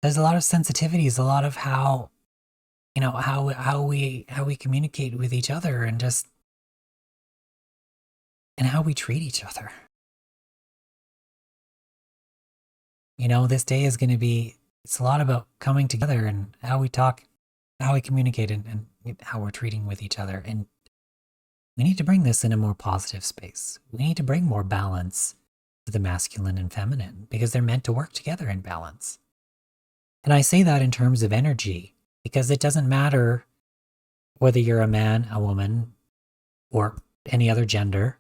there's a lot of sensitivities, a lot of how, you know, how we communicate with each other, and just and how we treat each other. You know, this day is going to be, it's a lot about coming together and how we talk, how we communicate, and how we're treating with each other. And we need to bring this in a more positive space. We need to bring more balance to the masculine and feminine, because they're meant to work together in balance. And I say that in terms of energy, because it doesn't matter whether you're a man, a woman, or any other gender,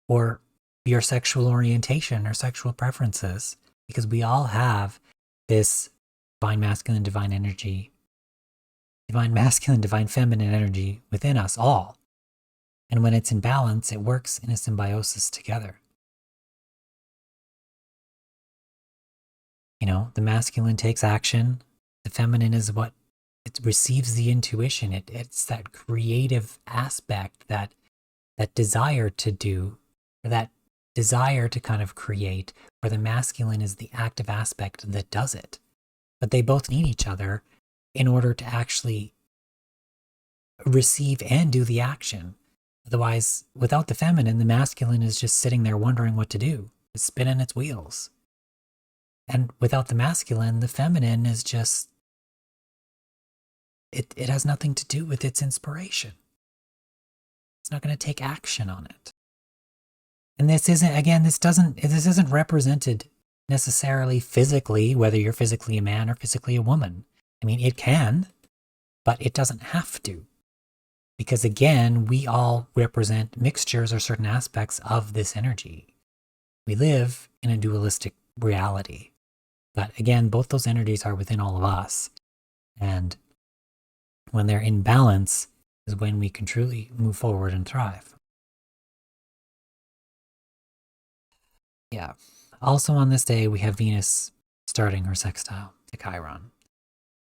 or your sexual orientation or sexual preferences, because we all have this divine masculine, divine energy, divine masculine, divine feminine energy within us all. And when it's in balance, it works in a symbiosis together. You know, the masculine takes action. The feminine is what it receives the intuition. It's that creative aspect, that desire to do, or that desire to kind of create, where the masculine is the active aspect that does it. But they both need each other in order to actually receive and do the action. Otherwise, without the feminine, the masculine is just sitting there wondering what to do. It's spinning its wheels. And without the masculine, the feminine is just, it has nothing to do with its inspiration. It's not going to take action on it. And this isn't, again, this isn't represented necessarily physically, whether you're physically a man or physically a woman. I mean, it can, but it doesn't have to. Because again, we all represent mixtures or certain aspects of this energy. We live in a dualistic reality. But again, both those energies are within all of us. And when they're in balance is when we can truly move forward and thrive. Yeah. Also on this day, we have Venus starting her sextile to Chiron.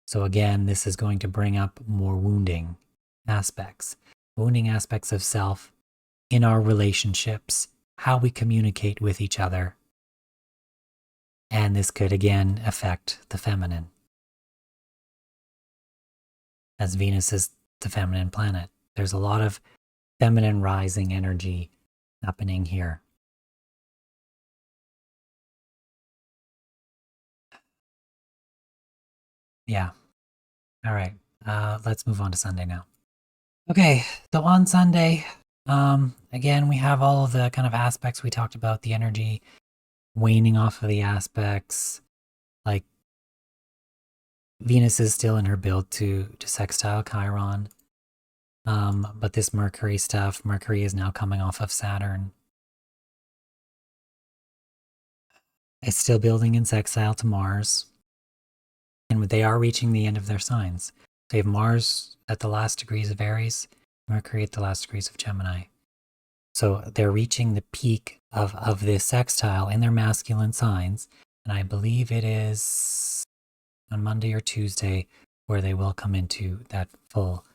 So again, this is going to bring up more wounding aspects of self in our relationships, how we communicate with each other. And this could again affect the feminine, as Venus is the feminine planet. There's a lot of feminine rising energy happening here. Yeah. All right. Let's move on to Sunday now. Okay, so on Sunday, again, we have all of the kind of aspects we talked about, the energy waning off of the aspects. Like, Venus is still in her build to sextile Chiron. But this Mercury stuff, Mercury is now coming off of Saturn. It's still building in sextile to Mars. And they are reaching the end of their signs. They have Mars at the last degrees of Aries, Mercury at the last degrees of Gemini. So they're reaching the peak of this sextile in their masculine signs. And I believe it is on Monday or Tuesday where they will come into that full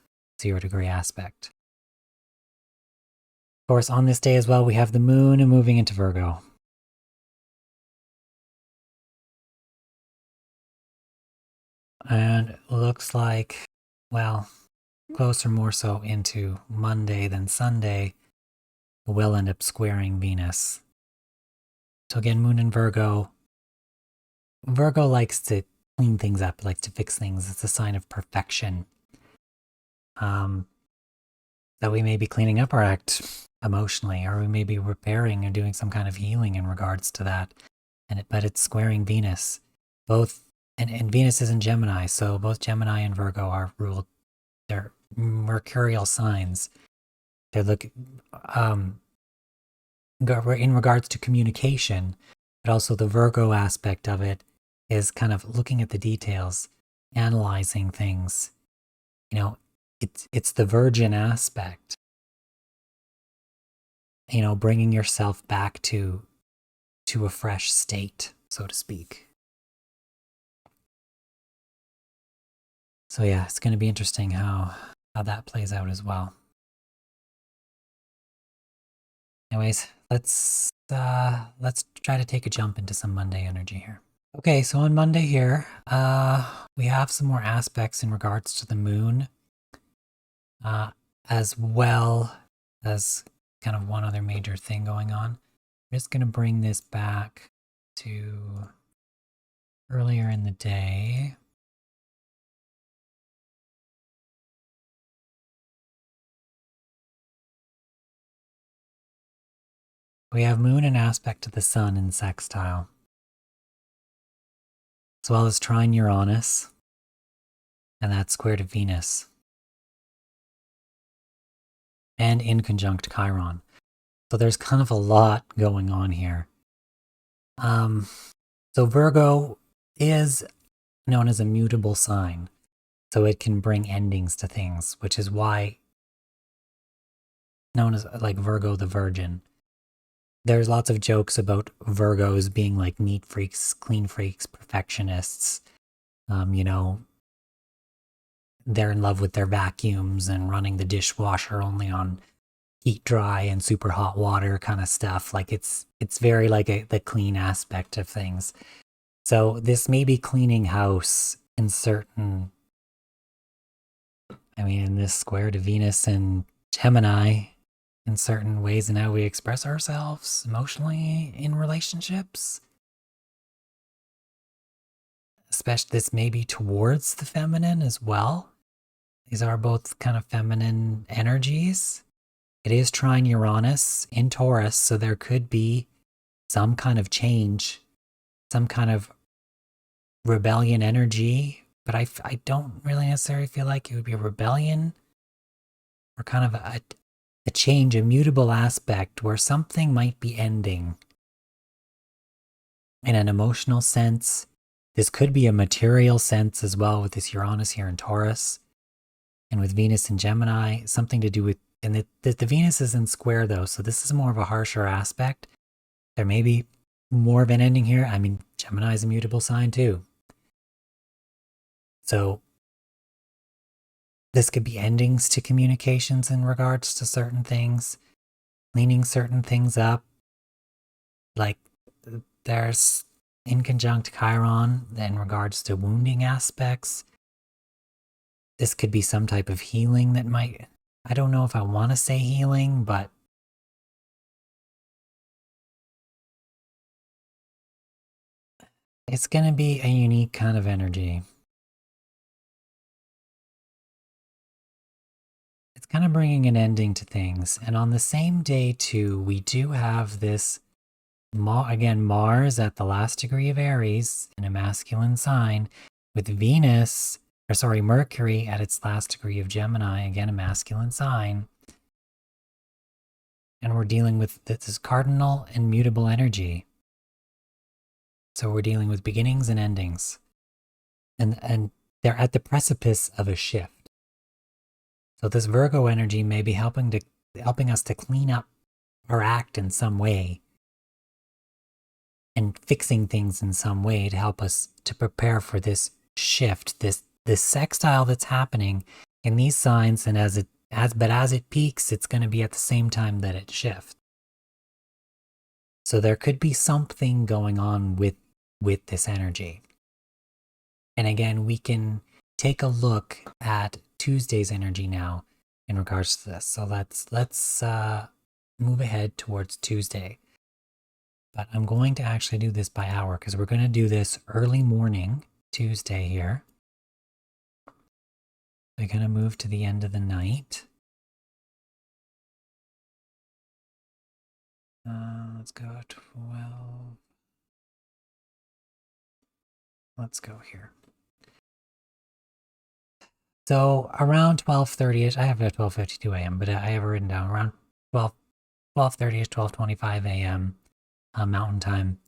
0-degree aspect. Of course, on this day as well, we have the moon moving into Virgo. And it looks like, well, closer more so into Monday than Sunday, will end up squaring Venus. So again, moon in Virgo. Virgo likes to clean things up, likes to fix things. It's a sign of perfection. That we may be cleaning up our act emotionally, or we may be repairing or doing some kind of healing in regards to that. But it's squaring Venus. Both, and Venus is in Gemini, so both Gemini and Virgo are ruled, they're mercurial signs. They look in regards to communication, but also the Virgo aspect of it is kind of looking at the details, analyzing things. You know, it's the virgin aspect. bringing yourself back to a fresh state, so to speak. So yeah, it's going to be interesting how that plays out as well. Anyways, let's try to take a jump into some Monday energy here. Okay, so on Monday here, we have some more aspects in regards to the moon, as well as kind of one other major thing going on. I'm just going to bring this back to earlier in the day. We have moon in aspect to the sun in sextile, as well as trine Uranus, and that's square to Venus, and in conjunct Chiron. So there's kind of a lot going on here. So Virgo is known as a mutable sign, so it can bring endings to things, which is why known as like Virgo the Virgin. There's lots of jokes about Virgos being like neat freaks, clean freaks, perfectionists. They're in love with their vacuums and running the dishwasher only on heat dry and super hot water kind of stuff. Like it's very like the clean aspect of things. So this may be cleaning house in certain, in this square to Venus and Gemini in certain ways and how we express ourselves emotionally in relationships. Especially this may be towards the feminine as well. These are both kind of feminine energies. It is trine Uranus in Taurus, so there could be some kind of change, some kind of rebellion energy, but I don't really necessarily feel like it would be a rebellion or kind of a change, a mutable aspect where something might be ending. In an emotional sense, this could be a material sense as well with this Uranus here in Taurus. And with Venus in Gemini, something to do with, and the Venus is in square though, so this is more of a harsher aspect. There may be more of an ending here. Gemini is a mutable sign too. So this could be endings to communications in regards to certain things, cleaning certain things up. Like there's in conjunct Chiron in regards to wounding aspects. This could be some type of healing that might, I don't know if I want to say healing, but it's going to be a unique kind of energy. It's kind of bringing an ending to things. And on the same day too, we do have this, again, Mars at the last degree of Aries in a masculine sign with Mercury at its last degree of Gemini, again, a masculine sign. And we're dealing with this cardinal and mutable energy. So we're dealing with beginnings and endings. And they're at the precipice of a shift. So this Virgo energy may be helping us to clean up our act in some way and fixing things in some way to help us to prepare for this shift, this sextile that's happening in these signs. And as it peaks, it's going to be at the same time that it shifts. So there could be something going on with this energy. And again, we can take a look at Tuesday's energy now in regards to this. So let's move ahead towards Tuesday. But I'm going to actually do this by hour because we're going to do this early morning Tuesday here. We're going to move to the end of the night. Let's go 12. Let's go here. So around 12:30ish, I have it at 12:52 a.m., but I have it written down around 12:30ish, 12:25 a.m. Mountain time.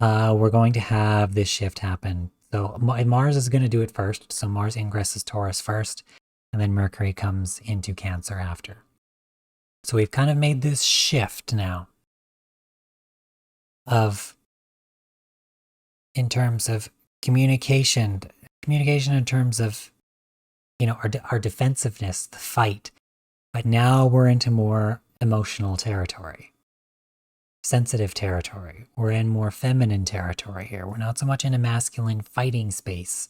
We're going to have this shift happen. So Mars is going to do it first. So Mars ingresses Taurus first, and then Mercury comes into Cancer after. So we've kind of made this shift now in terms of communication in terms of, our defensiveness, the fight. But now we're into more emotional territory, sensitive territory. We're in more feminine territory here. We're not so much in a masculine fighting space.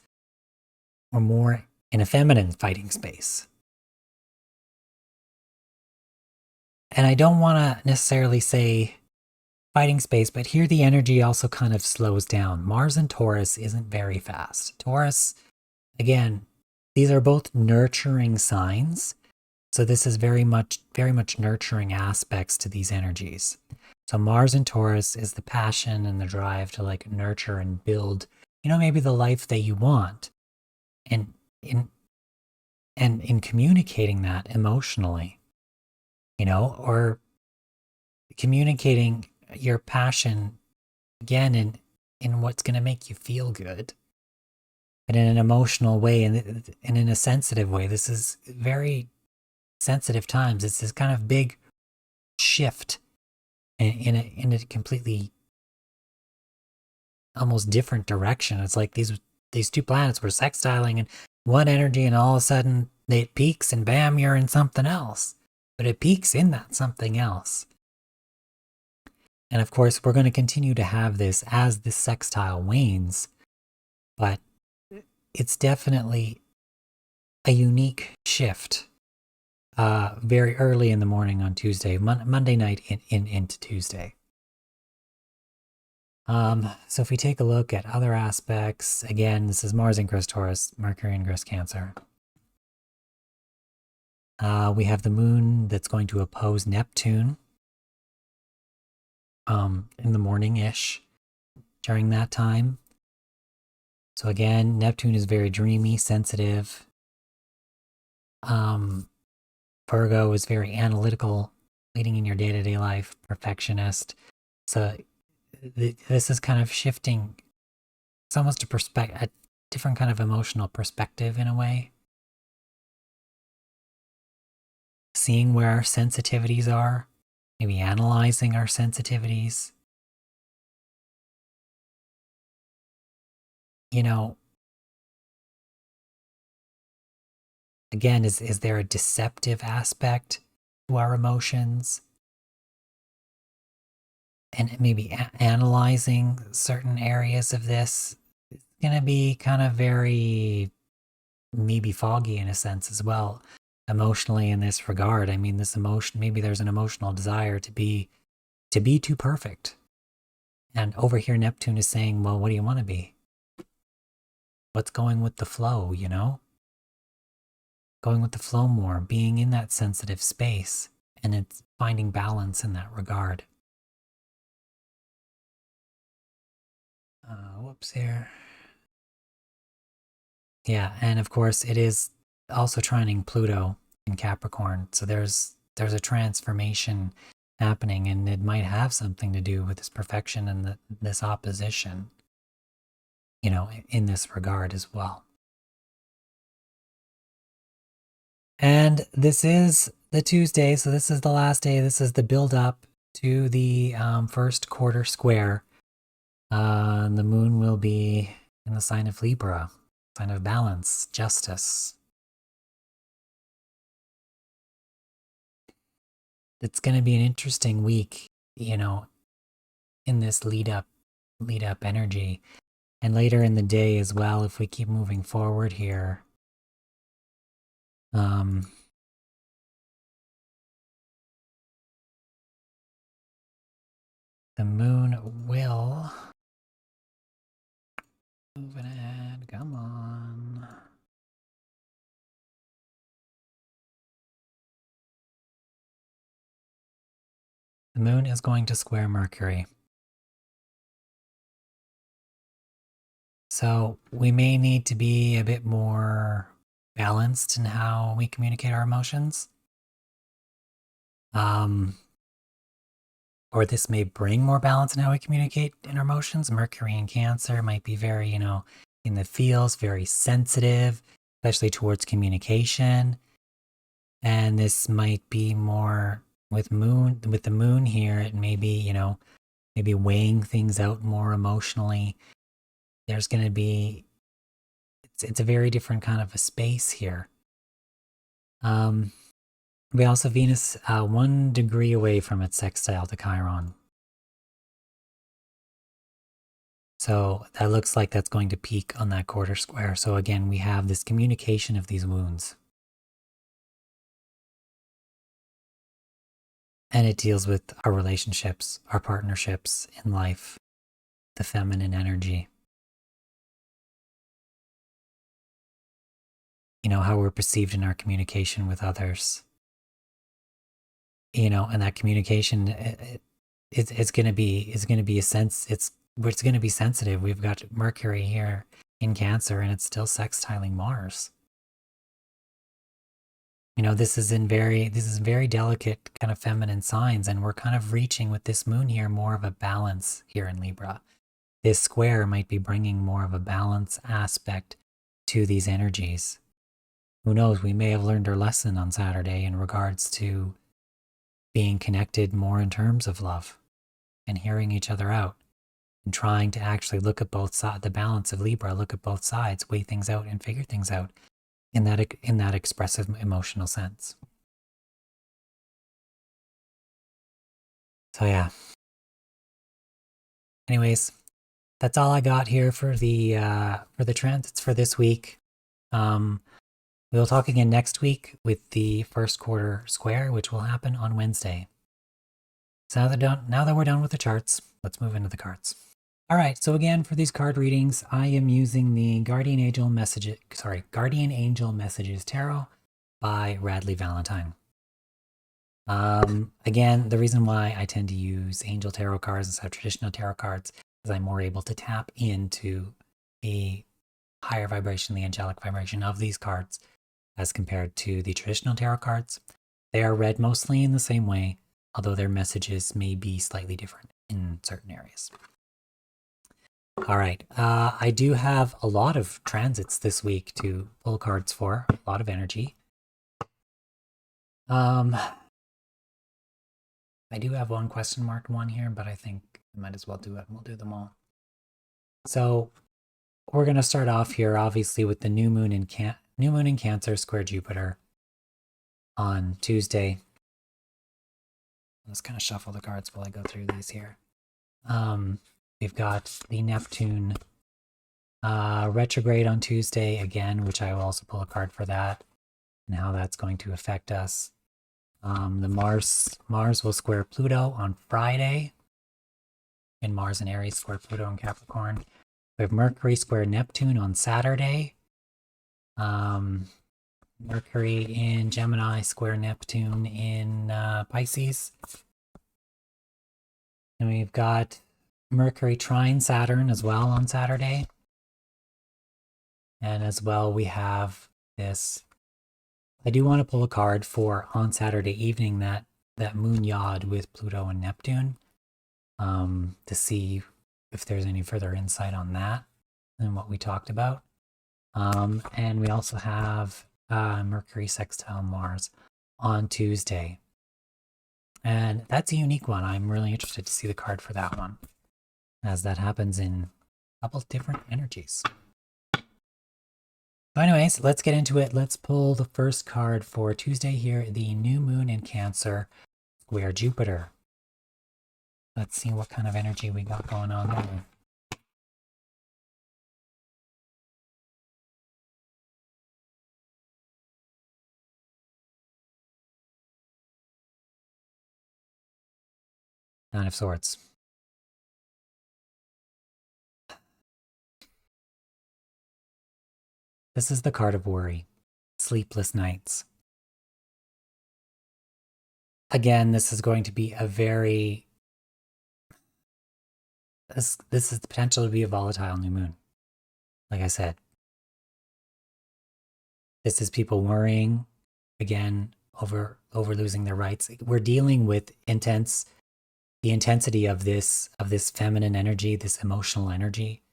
We're more in a feminine fighting space. And I don't want to necessarily say fighting space, but here the energy also kind of slows down. Mars and Taurus isn't very fast. Taurus, again, these are both nurturing signs. So this is very much nurturing aspects to these energies. So Mars and Taurus is the passion and the drive to like nurture and build, maybe the life that you want. And in communicating that emotionally, or communicating your passion again in what's going to make you feel good, and in an emotional way and in a sensitive way. This is very sensitive times. It's this kind of big shift in a completely almost different direction. It's like these two planets were sextiling in one energy, and all of a sudden it peaks and bam, you're in something else. But it peaks in that something else. And of course, we're going to continue to have this as this sextile wanes, but it's definitely a unique shift very early in the morning on Tuesday, Monday night into Tuesday. So if we take a look at other aspects, again, this is Mars in Grist Taurus, Mercury in Grist Cancer. We have the moon that's going to oppose Neptune in the morning-ish during that time. So again, Neptune is very dreamy, sensitive. Virgo is very analytical, leading in your day-to-day life, perfectionist. So this is kind of shifting. It's almost a different kind of emotional perspective in a way. Seeing where our sensitivities are, maybe analyzing our sensitivities. Again, is there a deceptive aspect to our emotions? And maybe analyzing certain areas of this is going to be kind of very, maybe foggy in a sense as well, emotionally in this regard. I mean, this emotion, maybe there's an emotional desire to be too perfect. And over here, Neptune is saying, well, what do you want to be? What's going with the flow, Going with the flow more, being in that sensitive space, and it's finding balance in that regard. Whoops here. Yeah, and of course it is also trining Pluto in Capricorn. So there's a transformation happening, and it might have something to do with this perfection and this opposition, in this regard as well. And this is the Tuesday, so this is the last day. This is the build up to the first quarter square. The moon will be in the sign of Libra, sign of balance, justice. It's going to be an interesting week, in this lead up energy. And later in the day as well, if we keep moving forward here. The moon will moving ahead. Come on. The moon is going to square Mercury. So we may need to be a bit more balanced in how we communicate our emotions. Or this may bring more balance in how we communicate in our emotions. Mercury in Cancer might be very, in the feels, very sensitive, especially towards communication. And this might be more with the moon here, it may be, maybe weighing things out more emotionally. There's going to be, it's a very different kind of a space here. We also Venus 1 degree away from its sextile to Chiron. So that looks like that's going to peak on that quarter square. So again, we have this communication of these wounds. And it deals with our relationships, our partnerships in life, the feminine energy. How we're perceived in our communication with others. And that communication, it's going to be a sense, it's going to be sensitive. We've got Mercury here in Cancer, and it's still sextiling Mars. This is very delicate kind of feminine signs, and we're kind of reaching with this moon here more of a balance here in Libra. This square might be bringing more of a balance aspect to these energies. Who knows? We may have learned our lesson on Saturday in regards to being connected more in terms of love and hearing each other out and trying to actually look at both sides, the balance of Libra, look at both sides, weigh things out and figure things out in that expressive emotional sense. So yeah. Anyways, that's all I got here for the transits for this week. We'll talk again next week with the first quarter square, which will happen on Wednesday. So now that we're done with the charts, let's move into the cards. All right, so again, for these card readings, I am using the Guardian Angel Messages Tarot by Radley Valentine. Again, the reason why I tend to use angel tarot cards instead of traditional tarot cards is I'm more able to tap into the higher vibration, the angelic vibration of these cards as compared to the traditional tarot cards. They are read mostly in the same way, although their messages may be slightly different in certain areas. All right, I do have a lot of transits this week to pull cards for, a lot of energy. I do have one question marked one here, but I think I might as well do it. We'll do them all. So we're going to start off here, obviously, with the new moon in Cancer square Jupiter on Tuesday. Let's kind of shuffle the cards while I go through these here. We've got the Neptune retrograde on Tuesday again, which I will also pull a card for that and how that's going to affect us. The Mars will square Pluto on Friday, and Mars and Aries square Pluto in Capricorn. We have Mercury square Neptune on Saturday. Mercury in Gemini square Neptune in Pisces. And we've got Mercury trine Saturn as well on Saturday. And as well, we have this. I do want to pull a card for on Saturday evening, that moon YOD with Pluto and Neptune, to see if there's any further insight on that than what we talked about. And we also have Mercury sextile Mars on Tuesday. And that's a unique one. I'm really interested to see the card for that one, as that happens in a couple different energies. So anyways, let's get into it. Let's pull the first card for Tuesday here, the new moon in Cancer square Jupiter. Let's see what kind of energy we got going on there. Nine of Swords. This is the card of worry, sleepless nights. Again, this is going to be a very, this is the potential to be a volatile new moon. Like I said, this is people worrying, again, over losing their rights. We're dealing with the intensity of this feminine energy, this emotional energy.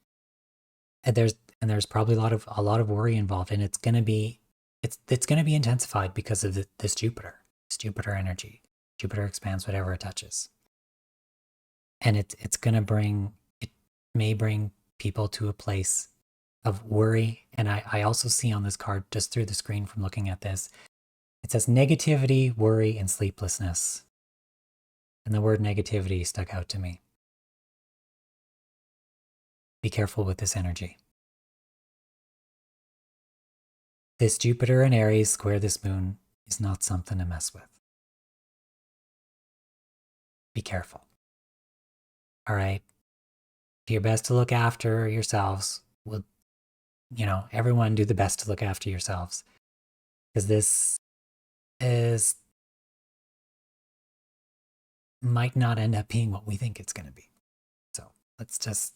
And there's probably a lot of worry involved, and it's going to be intensified because of this Jupiter energy. Jupiter expands whatever it touches. And it's going to bring, it may bring people to a place of worry. And I also see on this card, just through the screen from looking at this, it says negativity, worry, and sleeplessness. And the word negativity stuck out to me. Be careful with this energy. This Jupiter in Aries square this moon is not something to mess with. Be careful. All right? Do your best to look after yourselves. Well, you know, everyone do the best to look after yourselves. Because this is might not end up being what we think it's going to be. So let's just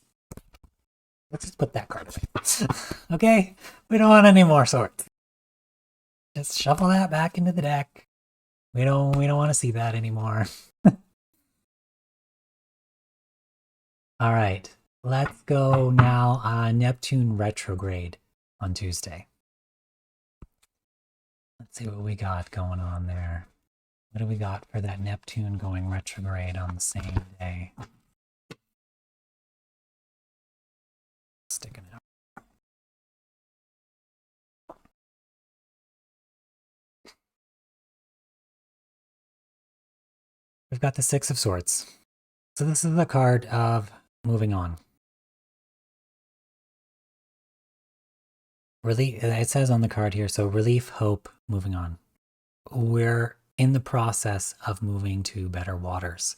put that card away. Okay? We don't want any more swords. Just shuffle that back into the deck. We don't want to see that anymore. All right. Let's go now on Neptune retrograde on Tuesday. Let's see what we got going on there. What do we got for that Neptune going retrograde on the same day? Sticking out. We've got the Six of Swords. So this is the card of moving on. Relief, it says on the card here, so relief, hope, moving on. We're in the process of moving to better waters.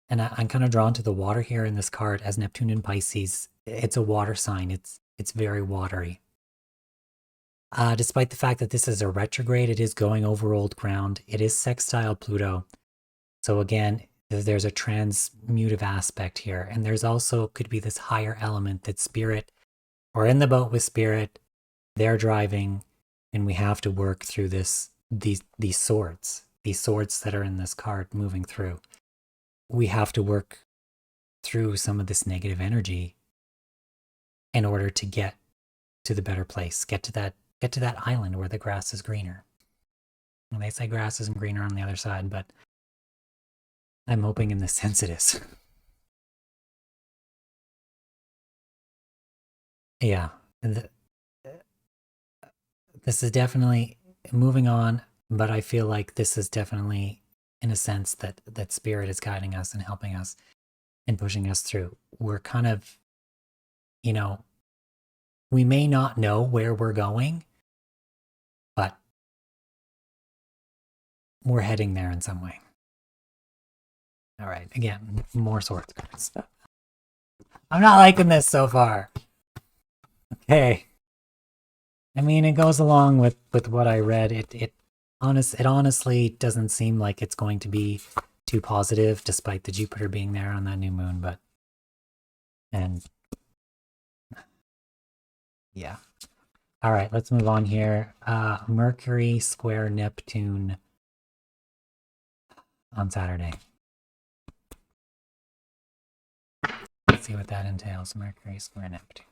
And I'm kind of drawn to the water here in this card as Neptune in Pisces. It's a water sign. It's very watery. Despite the fact that this is a retrograde, it is going over old ground. It is sextile Pluto. So again, there's a transmutive aspect here. And there's also could be this higher element that spirit, or in the boat with spirit, they're driving, and we have to work through these swords that are in this card moving through. We have to work through some of this negative energy in order to get to the better place, get to that island where the grass is greener. And they say grass isn't greener on the other side, but I'm hoping in this sense it is. Yeah. This is definitely moving on, but I feel like this is definitely, in a sense, that spirit is guiding us and helping us and pushing us through. We're kind of, you know, we may not know where we're going, but we're heading there in some way. All right, again, more swords cards. I'm not liking this so far. Okay. I mean, it goes along with what I read. It honestly doesn't seem like it's going to be too positive, despite the Jupiter being there on that new moon. But yeah. All right, let's move on here. Mercury square Neptune on Saturday. Let's see what that entails. Mercury square Neptune.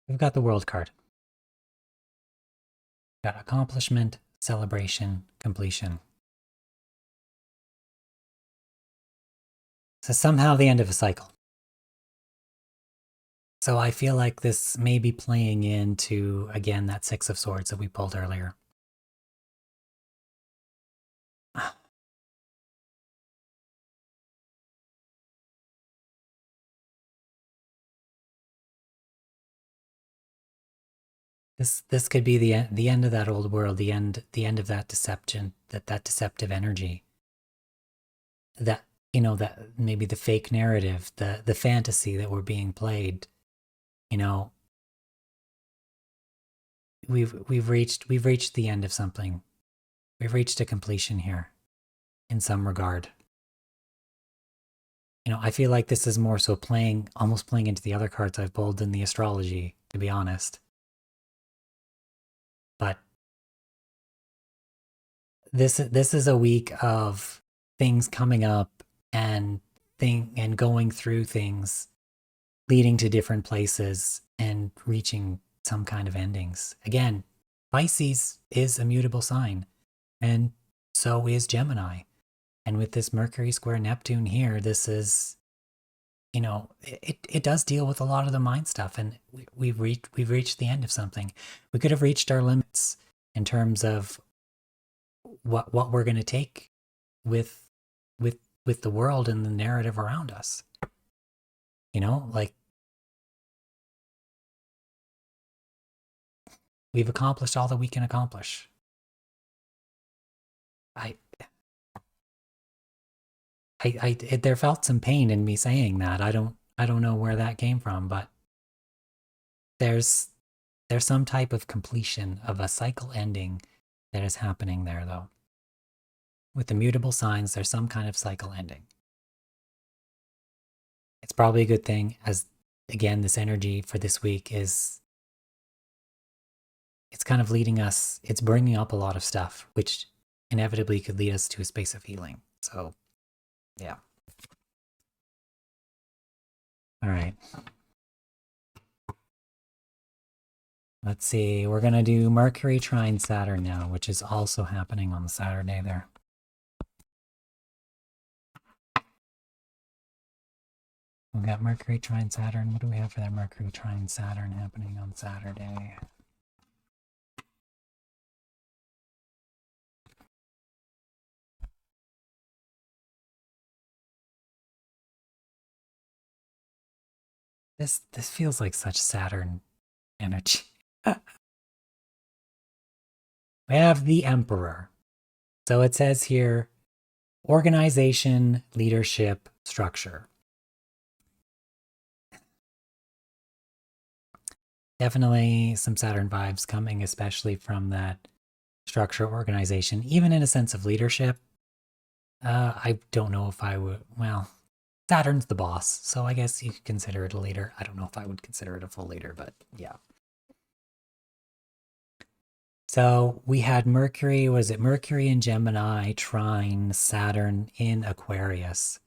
We've got the World card. We've got accomplishment, celebration, completion. So somehow the end of a cycle. So I feel like this may be playing into, again, that Six of Swords that we pulled earlier. This could be the end of that old world, the end of that deception, that deceptive energy. That, you know, that maybe the fake narrative, the fantasy that we're being played. You know, we've reached the end of something. We've reached a completion here in some regard. You know, I feel like this is more so almost playing into the other cards I've pulled in the astrology, to be honest. But this is a week of things coming up and going through things, leading to different places and reaching some kind of endings. Again, Pisces is a mutable sign, and so is Gemini. And with this Mercury square Neptune here, this is, it does deal with a lot of the mind stuff, and we've reached the end of something. We could have reached our limits in terms of what we're going to take with the world and the narrative around us. Like, we've accomplished all that we can accomplish. There felt some pain in me saying that. I don't know where that came from, but there's some type of completion of a cycle ending that is happening there, though. With the mutable signs, there's some kind of cycle ending. It's probably a good thing, as again, this energy for this week is, it's kind of leading us, it's bringing up a lot of stuff, which inevitably could lead us to a space of healing. So, yeah. All right. Let's see, we're going to do Mercury trine Saturn now, which is also happening on the Saturday there. We've got Mercury trine Saturn. What do we have for that Mercury trine Saturn happening on Saturday? This feels like such Saturn energy. We have the Emperor. So it says here, organization, leadership, structure. Definitely some Saturn vibes coming, especially from that structure, organization, even in a sense of leadership. I don't know if I would, well, Saturn's the boss, so I guess you could consider it a leader. I don't know if I would consider it a full leader, but yeah. So we had Mercury, was it Mercury in Gemini, trine Saturn in Aquarius.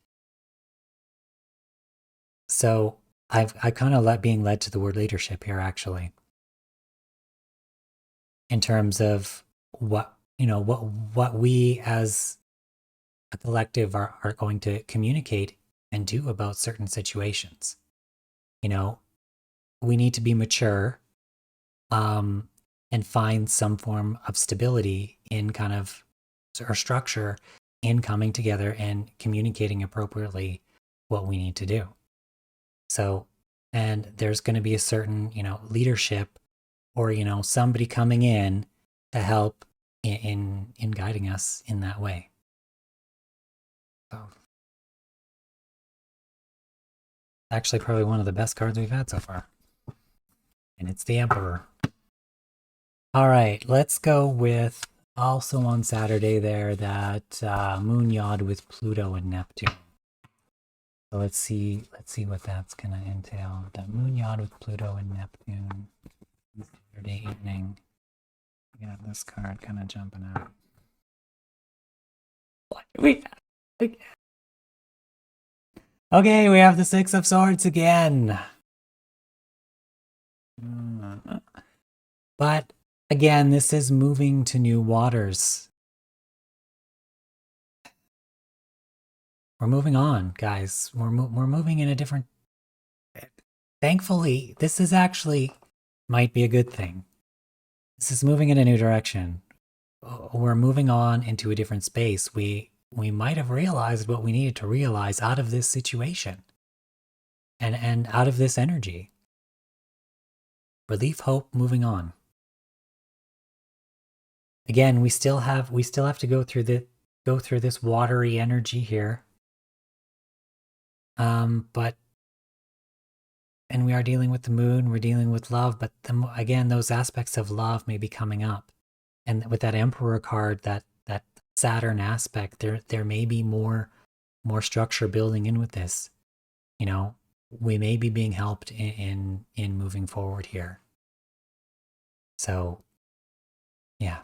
So I kind of being led to the word leadership here, actually, in terms of what we as a collective are going to communicate and do about certain situations. We need to be mature, and find some form of stability in kind of our structure in coming together and communicating appropriately what we need to do. So, and there's going to be a certain, leadership or, somebody coming in to help in guiding us in that way. So, actually probably one of the best cards we've had so far. And it's the Emperor. All right, let's go with also on Saturday there, that moon YOD with Pluto and Neptune. So let's see what that's gonna entail. That moon YOD with Pluto and Neptune Saturday evening. We got this card kind of jumping out. What do we have? Okay, we have the Six of Swords again. But again, this is moving to new waters. We're moving on, guys. We're moving in a different... Thankfully, this is actually might be a good thing. This is moving in a new direction. We're moving on into a different space. We might have realized what we needed to realize out of this situation and out of this energy. Relief, hope, moving on. Again, we still have to go through this watery energy here. But and we are dealing with the moon, we're dealing with love, but again, those aspects of love may be coming up. And with that Emperor card, that Saturn aspect, there may be more structure building in with this. We may be being helped in moving forward here. So, yeah.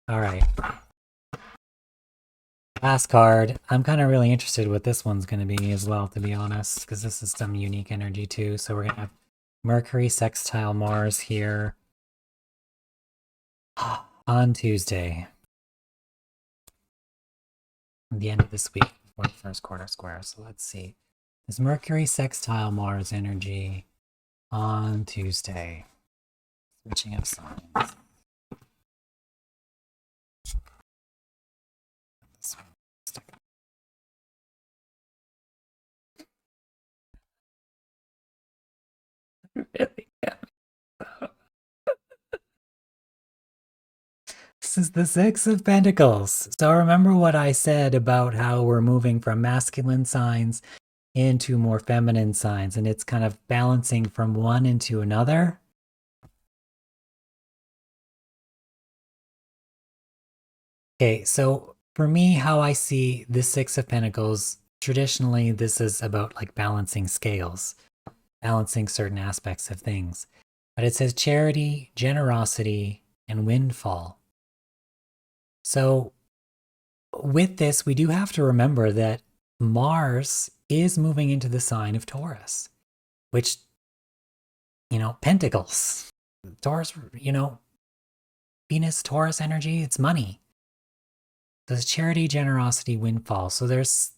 All right. Last card. I'm kind of really interested what this one's going to be as well, to be honest, because this is some unique energy too. So we're going to have Mercury sextile Mars here on Tuesday, at the end of this week, before the first quarter square. So let's see. Is Mercury sextile Mars energy on Tuesday? Switching up signs. Really? This is the Six of Pentacles. So remember what I said about how we're moving from masculine signs into more feminine signs, and it's kind of balancing from one into another. Okay, so for me, how I see the Six of Pentacles, traditionally, this is about like balancing scales, balancing certain aspects of things. But it says charity, generosity, and windfall. So with this, we do have to remember that Mars is moving into the sign of Taurus, which, Pentacles, Taurus, Venus, Taurus energy, it's money. There's charity, generosity, windfall. So there's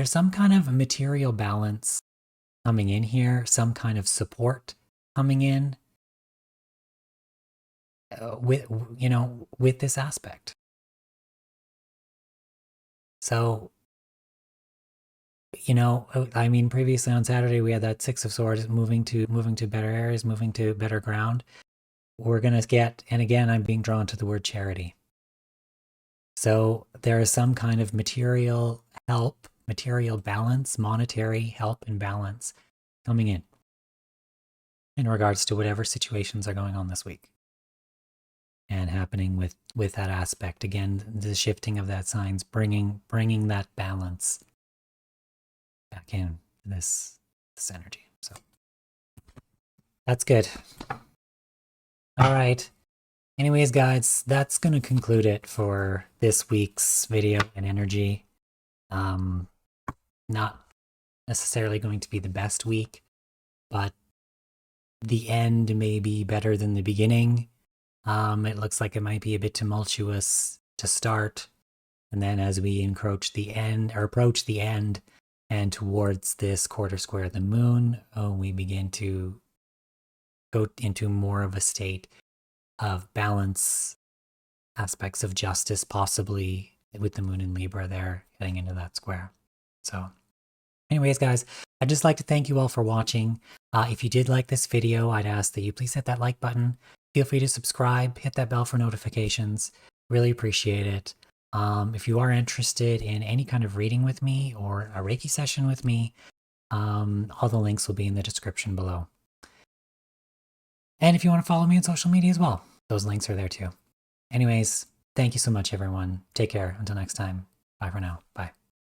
some kind of material balance coming in here, some kind of support coming in with this aspect. So, previously on Saturday we had that Six of Swords moving to better areas, moving to better ground. We're going to get, and again, I'm being drawn to the word charity. So there is some kind of material help, material balance, monetary help and balance coming in regards to whatever situations are going on this week and happening with that aspect. Again, the shifting of that signs, bringing that balance back in this energy. So that's good. All right. Anyways, guys, that's going to conclude it for this week's video and energy. Not necessarily going to be the best week, but the end may be better than the beginning. It looks like it might be a bit tumultuous to start, and then as we approach the end and towards this quarter square of the moon, we begin to go into more of a state of balance, aspects of justice, possibly with the moon in Libra there, getting into that square. So anyways, guys, I'd just like to thank you all for watching. If you did like this video, I'd ask that you please hit that like button. Feel free to subscribe, hit that bell for notifications. Really appreciate it. If you are interested in any kind of reading with me or a Reiki session with me, all the links will be in the description below. And if you want to follow me on social media as well, those links are there too. Anyways, thank you so much, everyone. Take care. Until next time. Bye for now. Bye.